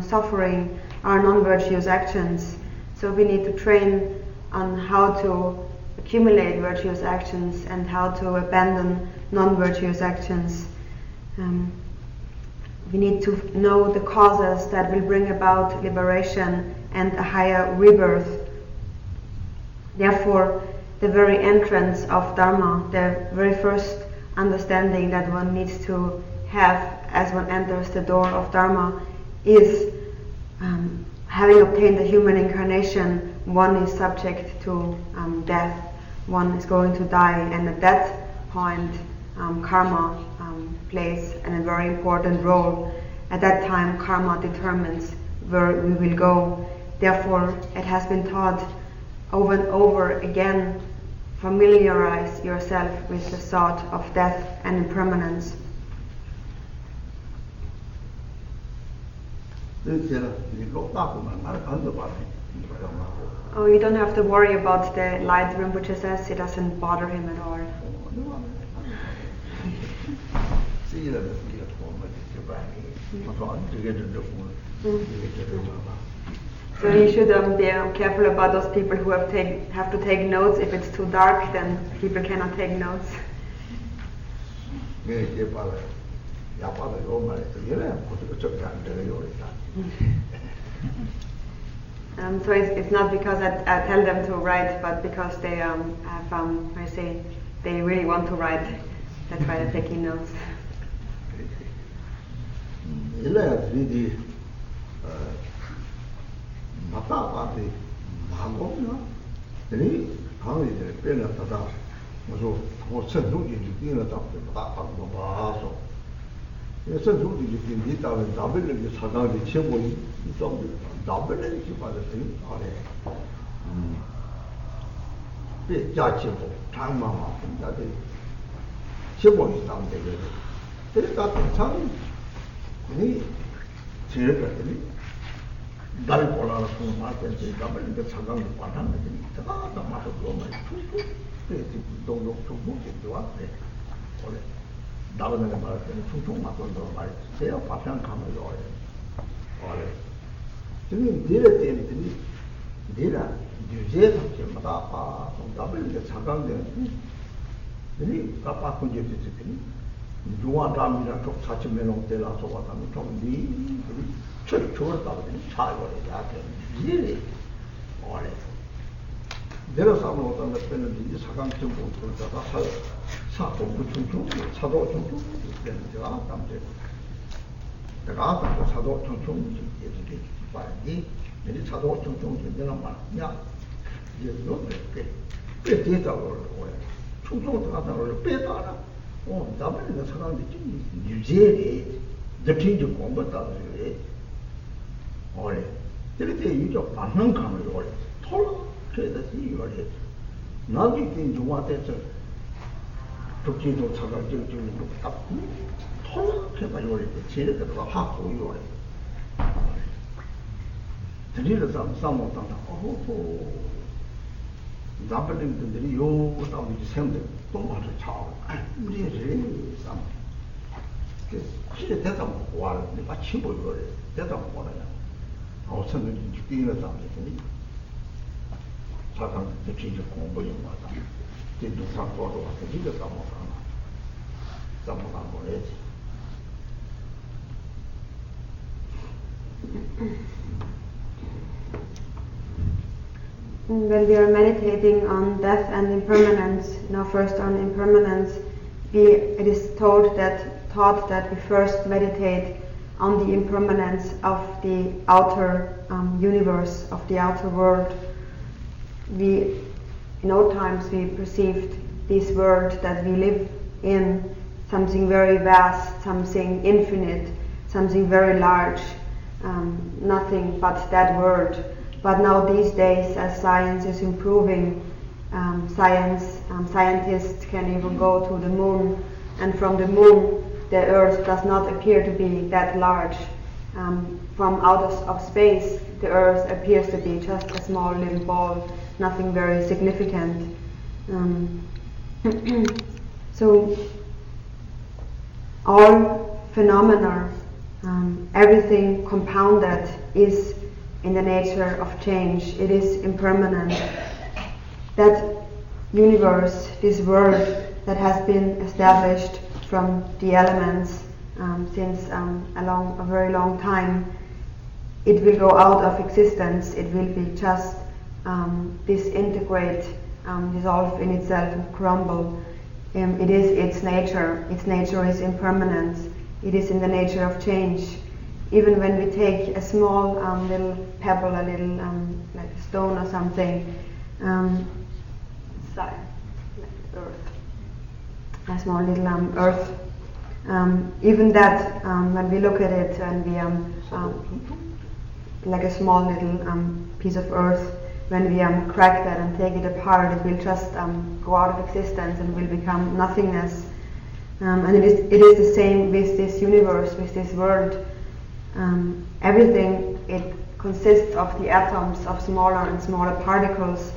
suffering are non-virtuous actions. So we need to train on how to accumulate virtuous actions and how to abandon non-virtuous actions. We need to know the causes that will bring about liberation and a higher rebirth. Therefore, the very entrance of Dharma, the very first understanding that one needs to have as one enters the door of Dharma is having obtained a human incarnation, one is subject to death. One is going to die, and at that point karma plays a very important role. At that time karma determines where we will go. Therefore it has been taught over and over again, familiarize yourself with the thought of death and impermanence. Oh, you don't have to worry about the light, Rinpoche says. It doesn't bother him at all. So you should be careful about those people who have to take notes. If it's too dark, then people cannot take notes. So it's not because I tell them to write, but because they they really want to write. That's why they're taking notes. when we are meditating on death and impermanence, first on impermanence, it is taught that we first meditate on the impermanence of the outer universe, of the outer world. In old times we perceived this world that we live in something very vast, something infinite, something very large, nothing but that world. But now these days, as science is improving, scientists can even go to the moon, and from the moon the Earth does not appear to be that large. From out of space, the Earth appears to be just a small little ball, nothing very significant. So all phenomena, everything compounded, is in the nature of change. It is impermanent. That universe, this world that has been established from the elements since a very long time, it will go out of existence. It will be just disintegrate, dissolve in itself and crumble. It is its nature. Its nature is impermanence. It is in the nature of change. Even when we take a small little pebble, a little like a stone or something, like earth, a small little earth, even that, when we look at it and we like a small little piece of earth, when we crack that and take it apart, it will just go out of existence and will become nothingness. And it is the same with this universe, with this world. Everything, it consists of the atoms, of smaller and smaller particles.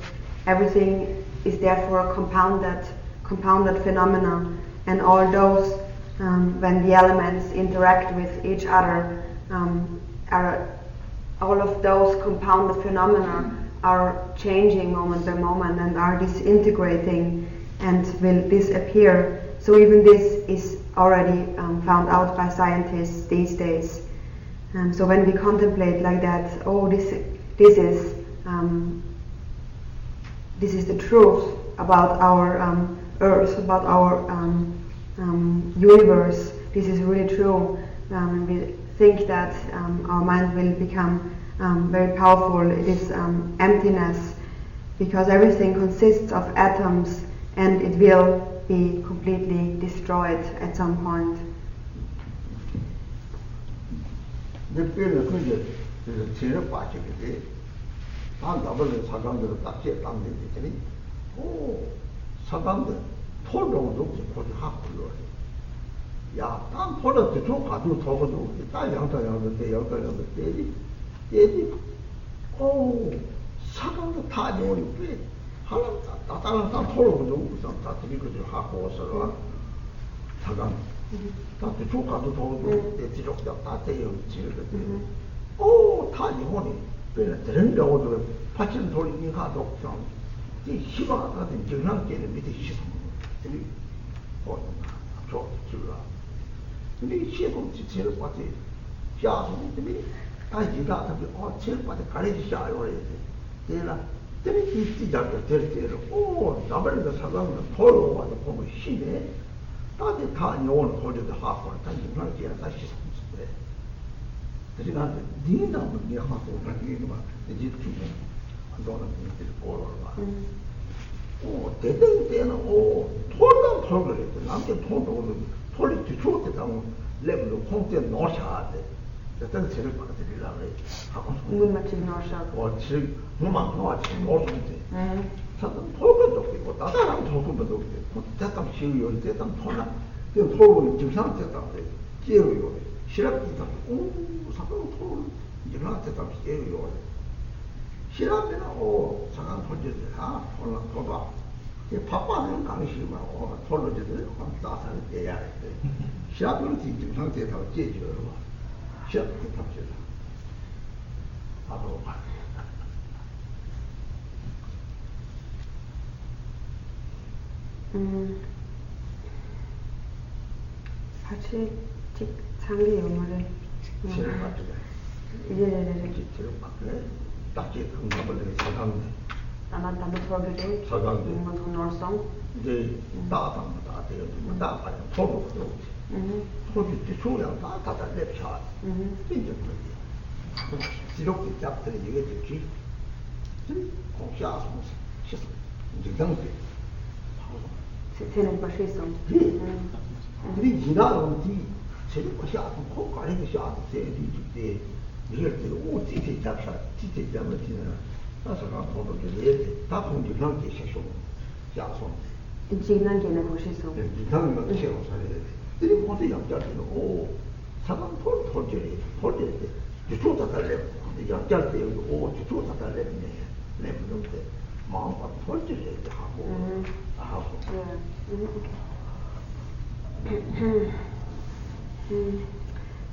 Everything is therefore compounded phenomena, and all those, when the elements interact with each other, all of those compounded phenomena are changing moment by moment and are disintegrating and will disappear. So even this is already found out by scientists these days. So when we contemplate like that, this is the truth about our earth, about our universe. This is really true. We think that our mind will become very powerful. It is emptiness, because everything consists of atoms, and it will be completely destroyed at some point. 같이 장기 영화를 사강제. Norrsong. 이제 다당도 다 돼요. 다파야 토로 그렇지. 토지 소량 다 냅차. 이제 그게. 지력도 잡더니 이게 되지. 공샤서 시스. 이제 당대. C'est pas chez son. 우리 지나는 뒤 제일 거시아도 코까지 거시아도 제일 뒤에 이럴 때 오지지 잡사 지지 잡는 지나 나서가 보도록 해. 다 공지랑 계셔서 야송. Jinan gene ko chez son. 이상한 거 채워 살아야 돼. 이 모두 양자들은 오 사람 폴pol들이 주초다 달래. 양자들 여기 오 주초다 달래네. 내부는데 마음과 폴들이 하고 하고.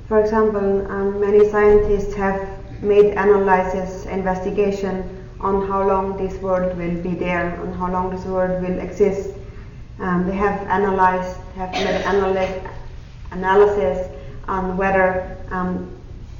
For example, many scientists have made analysis, investigation on how long this world will be there, on how long this world will exist. They have made analysis on whether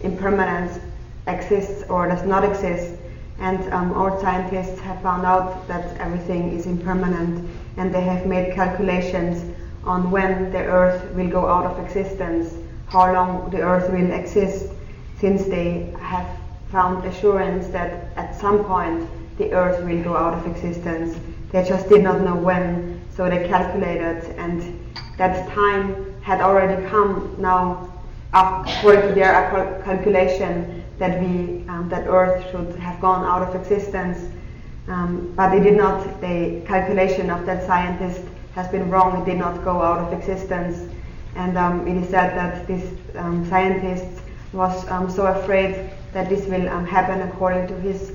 impermanence exists or does not exist. And our scientists have found out that everything is impermanent, and they have made calculations on when the Earth will go out of existence, how long the Earth will exist, since they have found assurance that at some point the Earth will go out of existence. They just did not know when, so they calculated, and that time had already come now, according to their calculation, that that Earth should have gone out of existence, but they did not. The calculation of that scientist has been wrong. It did not go out of existence, and it is said that this scientist was so afraid that this will happen according to his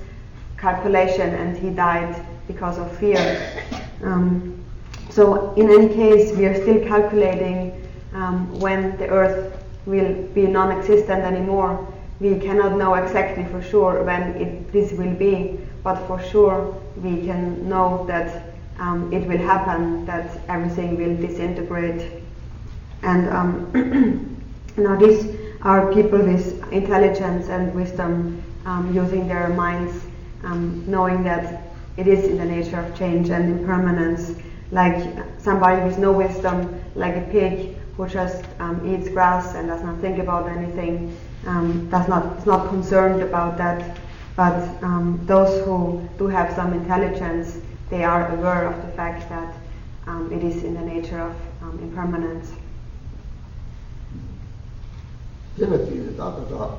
calculation, and he died because of fear. So in any case, we are still calculating when the Earth will be non-existent anymore. We cannot know exactly for sure when this will be, but for sure we can know that it will happen, that everything will disintegrate. And now these are people with intelligence and wisdom, using their minds, knowing that it is in the nature of change and impermanence. Like somebody with no wisdom, like a pig who just eats grass and does not think about anything, is not concerned about that. But those who do have some intelligence, they are aware of the fact that it is in the nature of impermanence. 제가 다다가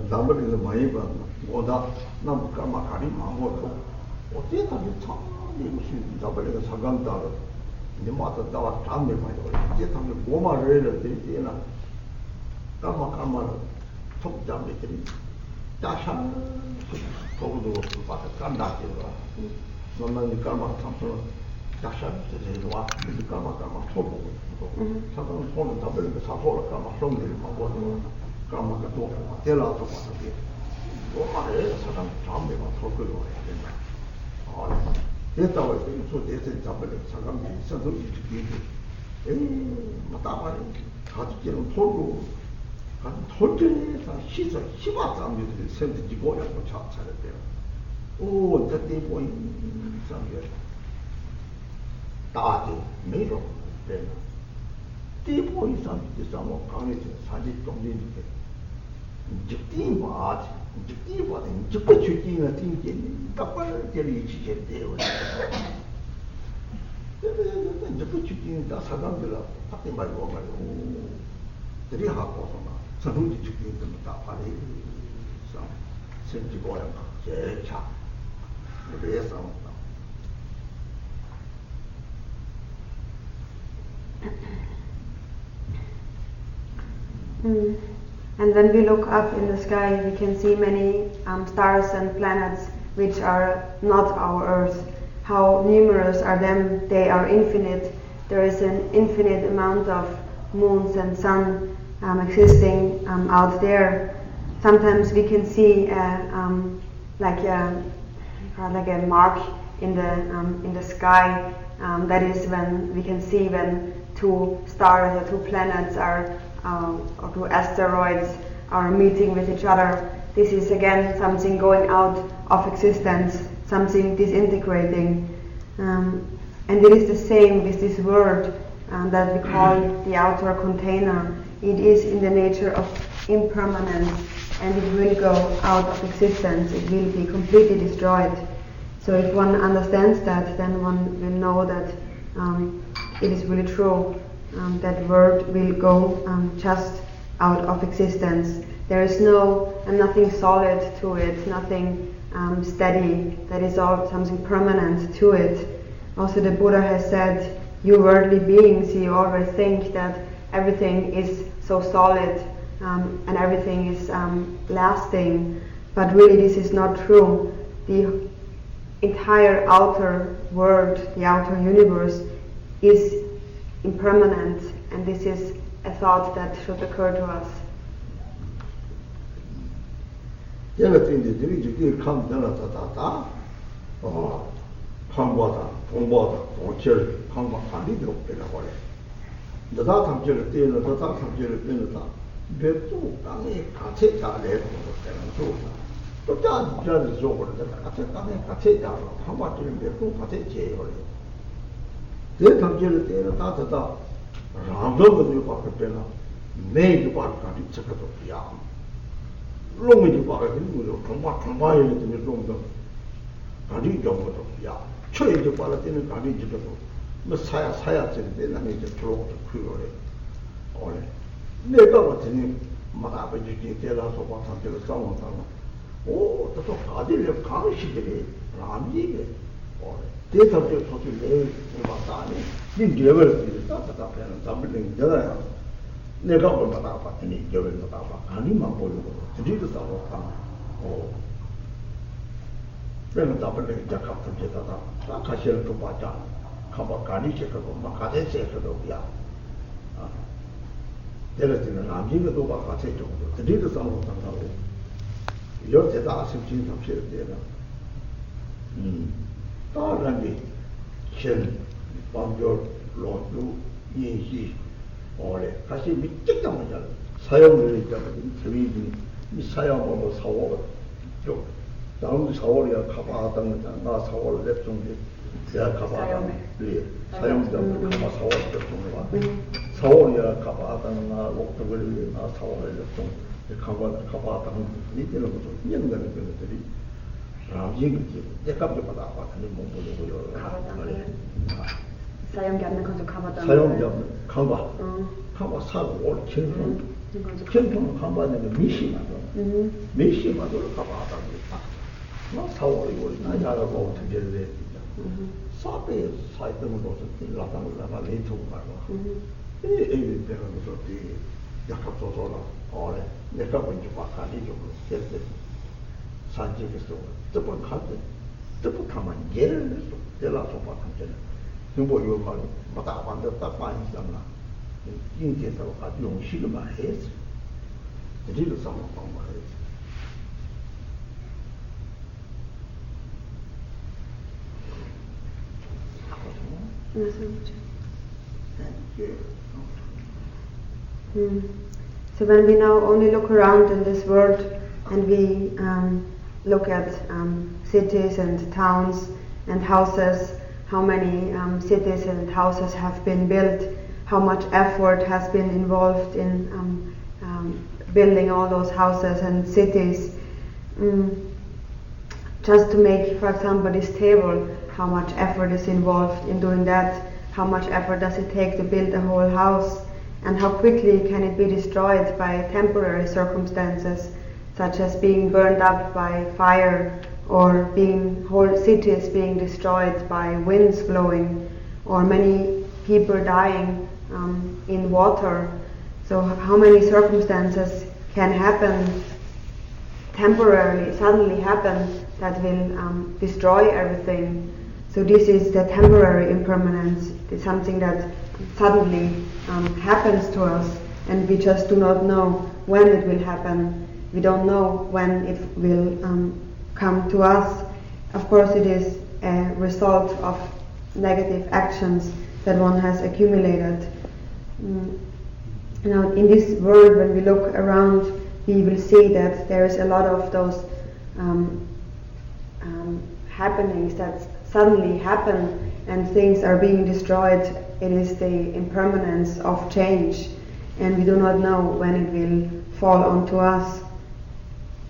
남들이 많이 봐. 오다 남 까마가리 마고도 어떻게 하면 참 무슨 남들이 사강다로 이제 맞다 다와 담에 봐요. 이제 담에 고마를 드리지나 까마까마 톡잡들이 다샤 도구도 받아 간다지로 너는 까마 참서 다샤 되는 와 까마까마 소보고 사강 손은 담을 그 사고를 까마 손들이 마고도 까마가 또 대라도 받아게 고마를 사강 담에만 소거로 해야 된다. 됐다고 해서 또 대세 잡을 사강이 있어도 이렇게 맞다가 가지기는 토로 간 토전에서 시서 시바 장비들이 선지 고야고 차차랬대요. 오, 그때 보인 장비 다지 매로 되나. 띠보 이상 이상뭐 강에서 사진 동네인데 직진 봐지 직진 봐도 직접 출진이나 띵진 딱발 때리 지겠대요. 근데 직접 출진이 다 사람들아 밖에 말고 말고 들이 하고서나 자동지 출진도 다 발이 상 생기고야 제차 그래서 And when we look up in the sky, we can see many stars and planets which are not our Earth. How numerous are them? They are infinite. There is an infinite amount of moons and sun existing out there. Sometimes we can see like a mark in the sky. That is when we can see when two stars or two planets or two asteroids are meeting with each other. This is again something going out of existence. something disintegrating. And it is the same with this word that we call the outer container. It is in the nature of impermanence, and it will go out of existence. It will be completely destroyed. So if one understands that, then one will know that it is really true. That word will go just out of existence. There is nothing solid to it, nothing steady. That is all something permanent to it. Also, the Buddha has said, "You worldly beings, you always think that everything is so solid and everything is lasting, but really this is not true. The entire outer world, the outer universe, is impermanent, and this is a thought that should occur to us." 강보다 동보다 동철 강보 관리도 되라고 그래. 너다 탐지를 떼는 너다 탐지를 떼는다. 배도 땅에 같이 자래 되는 소다. 또 자를 저거를 같이 땅에 같이 자라. 한바지는 배도 같이 제요래. 내 탐지를 떼는 다다. 라도도 바꿔 빼나. 매일 바꿔 리쳐도 야. 롱이 바꿔 그리고 강바에 되는 롱도 가리 정도도 야. 초에도 빨아들이는 가리 지도도 뭐 사야 되는데 나는 이제 들어오고 그거래. 오래. 내가 같으니 막 아버지께 데려서 와서 싸웠다고. 오, 또 가지를 강시들이 남지게. 오래. 대답도 소리 내 봤다니. 네 개월 따따 배는 담을링 되나요? 내가 얼마나 봤더니 개월도 다 봐. 아니만 보려고. 드디어 싸웠다. 오. 그래서 답을 이제 갖다 제다다 가시를 좀 받자. 가봐 가리체도 막 가세세도 야. 아. 내가 지금 남기도 봐 가세 정도. 드디어 싸우고 당하고. 여태다 아쉽진 없어요 내가. 다른게 chen 방조 로도 인시 오래 다시 밑적다 먼저 사용을 있다거든. 저희들이 이 사용하고 사고가 좀 다음 4월이야 가봐왔다는 거잖아. 나 4월 랩종데 내가 가봐왔다는 네, 사용자들 가봐 4월 랩종을 와. 4월이야 가봐왔다는 나 옥토벌이 나 4월 랩종 가봐왔다는 이때는 것도 인정되는 것들이 얘기지. 내가 받아봤더니 못 보려고요. 가봤다는 사용자는 거죠. 가봤다는 사용자는 가봐. 가봐 사고 올 kenton 간바는 미시마도 미시마도 가봐왔다는 거다. 나 4월이 우리 나자라고 어떻게 해야 돼? 사페 사이트는 어떻게 나타나가 레이트고 가고. 이 내가 그것도 약간 조절라. 어래. 내가 먼저 바까지 좀 했을 산지에서 저번 카드 저번 가만 예를 들어서 내가 좀 바꿨잖아. 뭐 이거 말 맞다 만들었다 많이 있잖아. 인계에서 아주 용식을 많이 했어. 이리로 싸움 방법을 So when we now only look around in this world and we look at cities and towns and houses, how many cities and houses have been built, how much effort has been involved in building all those houses and cities. Just to make, for example, this table, how much effort is involved in doing that, how much effort does it take to build a whole house, and how quickly can it be destroyed by temporary circumstances, such as being burned up by fire, or whole cities being destroyed by winds blowing, or many people dying in water. So how many circumstances can happen temporarily, suddenly happen, that will destroy everything. So this is the temporary impermanence. It's something that suddenly happens to us, and we just do not know when it will happen. We don't know when it will come to us. Of course, it is a result of negative actions that one has accumulated. Now, in this world, when we look around, we will see that there is a lot of those happenings that suddenly happen and things are being destroyed. It is the impermanence of change, and we do not know when it will fall onto us.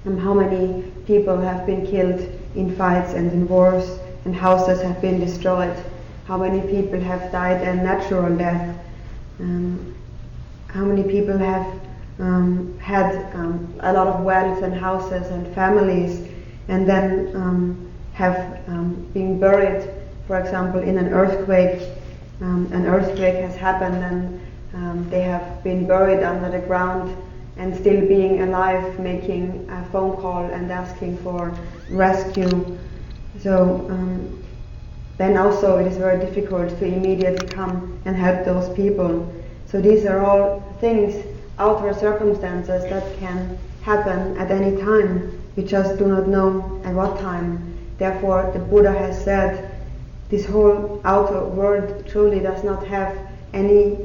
And how many people have been killed in fights and in wars, and houses have been destroyed. How many people have died a natural death. How many people have had a lot of wealth and houses and families, and then have been buried, for example, in an earthquake. An earthquake has happened and they have been buried under the ground and still being alive, making a phone call and asking for rescue. So then also it is very difficult to immediately come and help those people. So these are all things, outer circumstances that can happen at any time. We just do not know at what time. Therefore the Buddha has said this whole outer world truly does not have any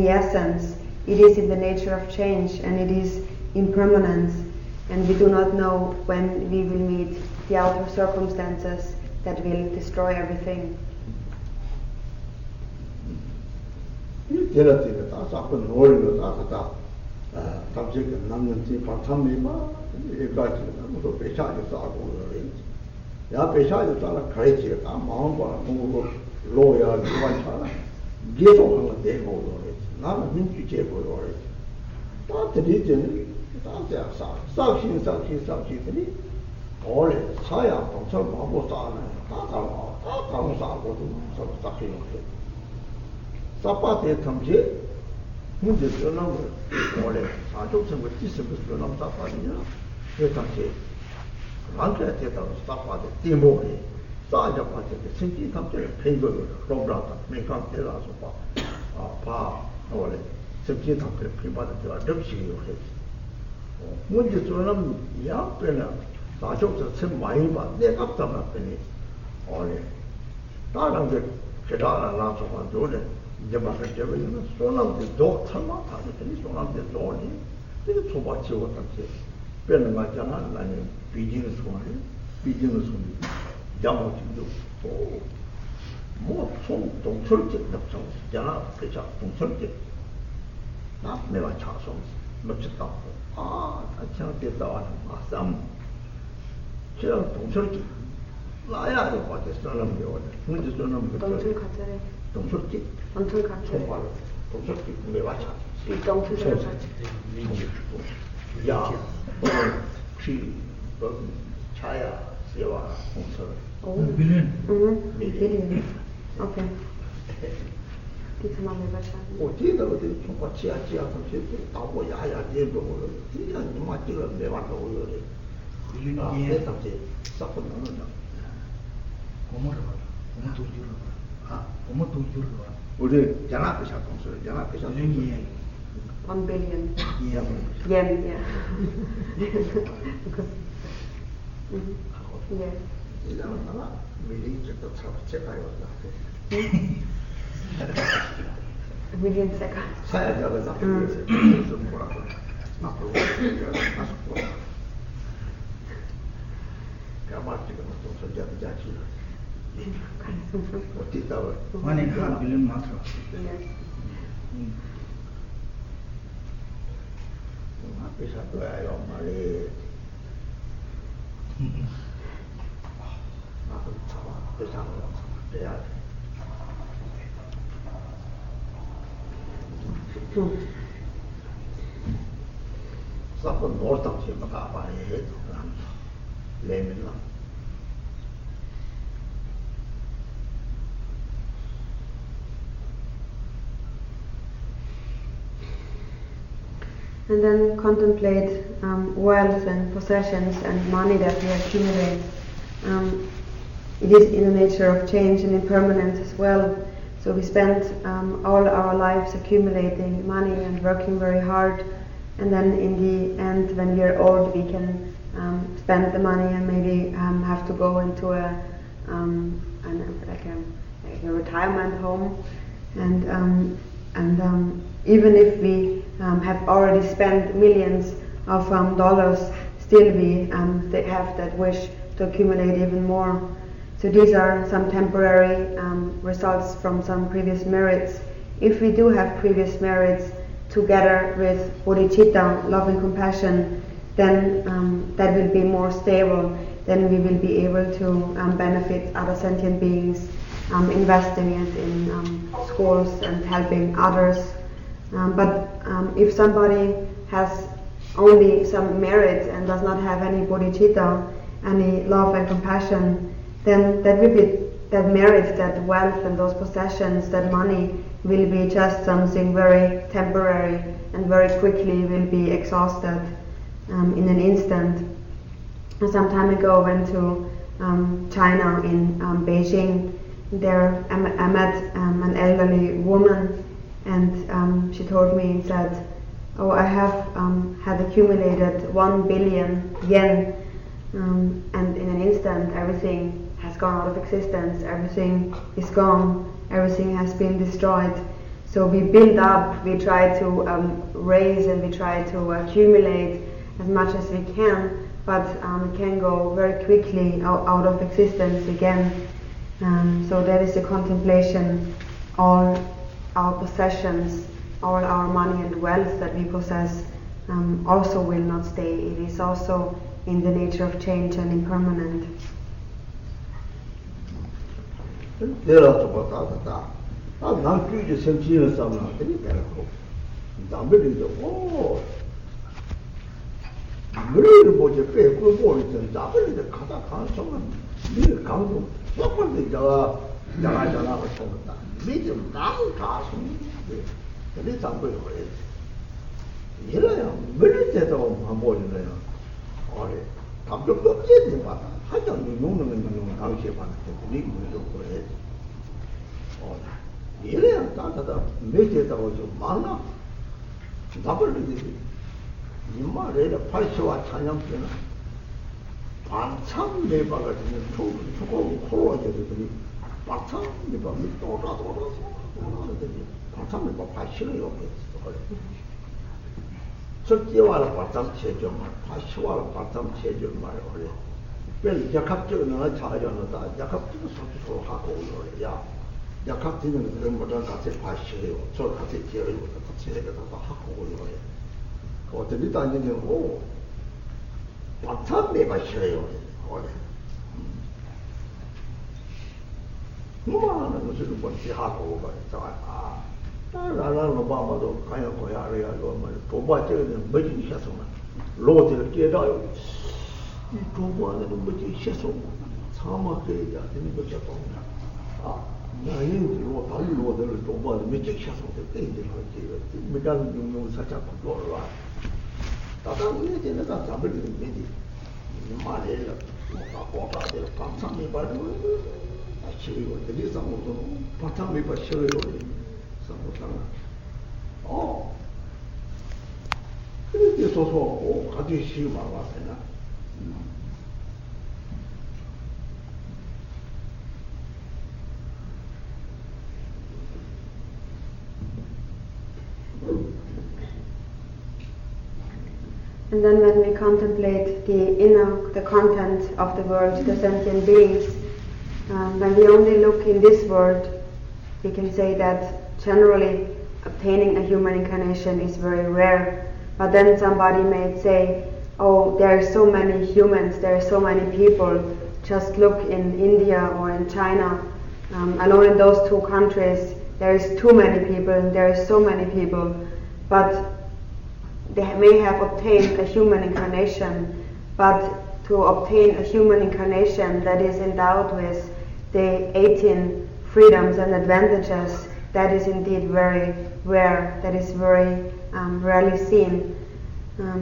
essence. It is in the nature of change, and it is impermanence, and we do not know when we will meet the outer circumstances that will destroy everything. Billion. Okay. $1 billion. Yen, yeah. Yes. Million seconds. $1.5 billion matter. Yes. And then contemplate wealth and possessions and money that we accumulate. It is in the nature of change and impermanence as well. So we spend all our lives accumulating money and working very hard, and then in the end, when we are old, we can spend the money and maybe have to go into a retirement home, and even if we have already spent millions of dollars, still we have that wish to accumulate even more. So these are some temporary results from some previous merits. If we do have previous merits together with bodhicitta, love and compassion, then that will be more stable. Then we will be able to benefit other sentient beings, investing it in schools and helping others. But if somebody has only some merit and does not have any bodhicitta, any love and compassion, then that merit, that wealth and those possessions, that money will be just something very temporary and very quickly will be exhausted in an instant. Some time ago I went to China in Beijing. There I met an elderly woman, and she told me and said, "Oh, I have had accumulated 1 billion yen, and in an instant everything has gone out of existence, everything is gone, everything has been destroyed." So we build up, we try to raise and we try to accumulate as much as we can, but it can go very quickly out of existence again. So that is the contemplation. All our possessions, all our money and wealth that we possess also will not stay. It is also in the nature of change and impermanent. 난 주제 생기는 사람은 되게 되고 남들이도 머리를 보지 빼고 보이던 자들이 가다 가서는 이 강도 조금도 나가잖아 그랬다. 미좀 나도 가서 근데 잠을 거예요. 이래요. 머리 때도 안 보이네요. 어래. 감정도 없지 봐. 하여튼 누구는 당시에 봤는데 미국을 거예요. 이래야 따다다 매제다고 좀 많아. 나벌리지. 이말에 팔시와 찬양때는 반참 매바가지는 초고 콜로제들이 반참 매바 돌아서 반참 매바 팔시를 여기 있어. 첫째와는 반참 체조만, 팔시와는 반참 체조만 그래. 별 약합적인 거 차려놓다. 약합적인 소리 하고 오려야. 약합적인 그런 것들 같이 파시해요. 저 같이 기어요. 같이 해서 하고 오려야. 어떻게 다니냐고 반참 매가 싫어요. 어래. 뭐하는 것을 뭔지 하고 오가. 나라는 봐봐도 그냥 고야래야 뭐 도바적인 뭐지 해서만 로드를 깨다요. 이 도바는 뭐지 해서 사막에야 되는 거죠. 나인으로 달로들 도바를 몇개 해서 때인데 그렇지. 메간 용용 살짝 돌아와. 다다는 이제 내가 잡을 일 있지. 말해라. 뭐가들 감상이 받는 아치고 되게 상모도 바탕이 받셔요. 그렇게 소소 가지 시만 왔잖아. And then when we contemplate the content of the world, the sentient beings, when we only look in this world, we can say that generally obtaining a human incarnation is very rare. But then somebody may say, oh, there are so many humans, there are so many people. Just look in India or in China. Alone in those two countries, there is too many people, there are so many people. But they may have obtained a human incarnation, but to obtain a human incarnation that is endowed with the 18 freedoms and advantages, that is indeed very rare, that is very rarely seen.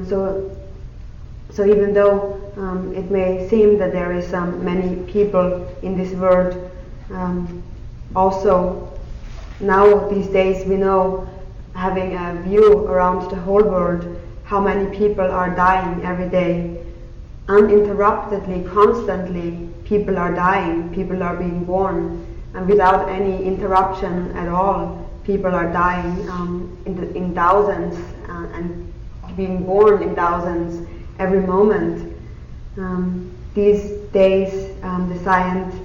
So even though it may seem that there is many people in this world, also now these days we know, having a view around the whole world, how many people are dying every day. Uninterruptedly, constantly, people are dying, people are being born, and without any interruption at all, people are dying in thousands and being born in thousands every moment. These days, the science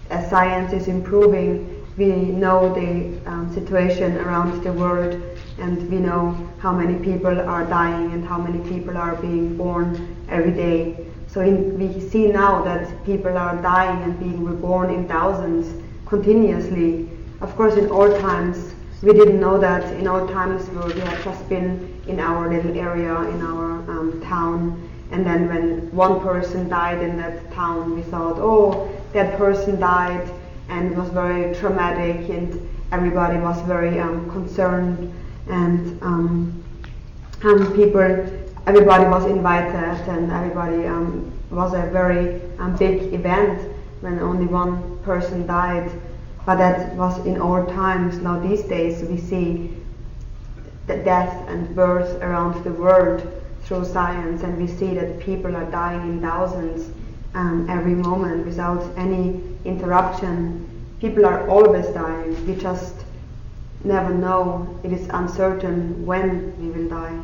as science is improving, we know the situation around the world, and we know how many people are dying and how many people are being born every day. So we see now that people are dying and being reborn in thousands continuously. Of course, in old times, we didn't know that. In old times, we had just been in our little area, in our town, and then when one person died in that town, we thought, oh, that person died, and it was very traumatic, and everybody was very concerned, and everybody was invited, and everybody was a very big event when only one person died. But that was in old times. Now these days we see the death and birth around the world through science, and we see that people are dying in thousands every moment without any interruption. People are always dying. We just never know. It is uncertain when we will die.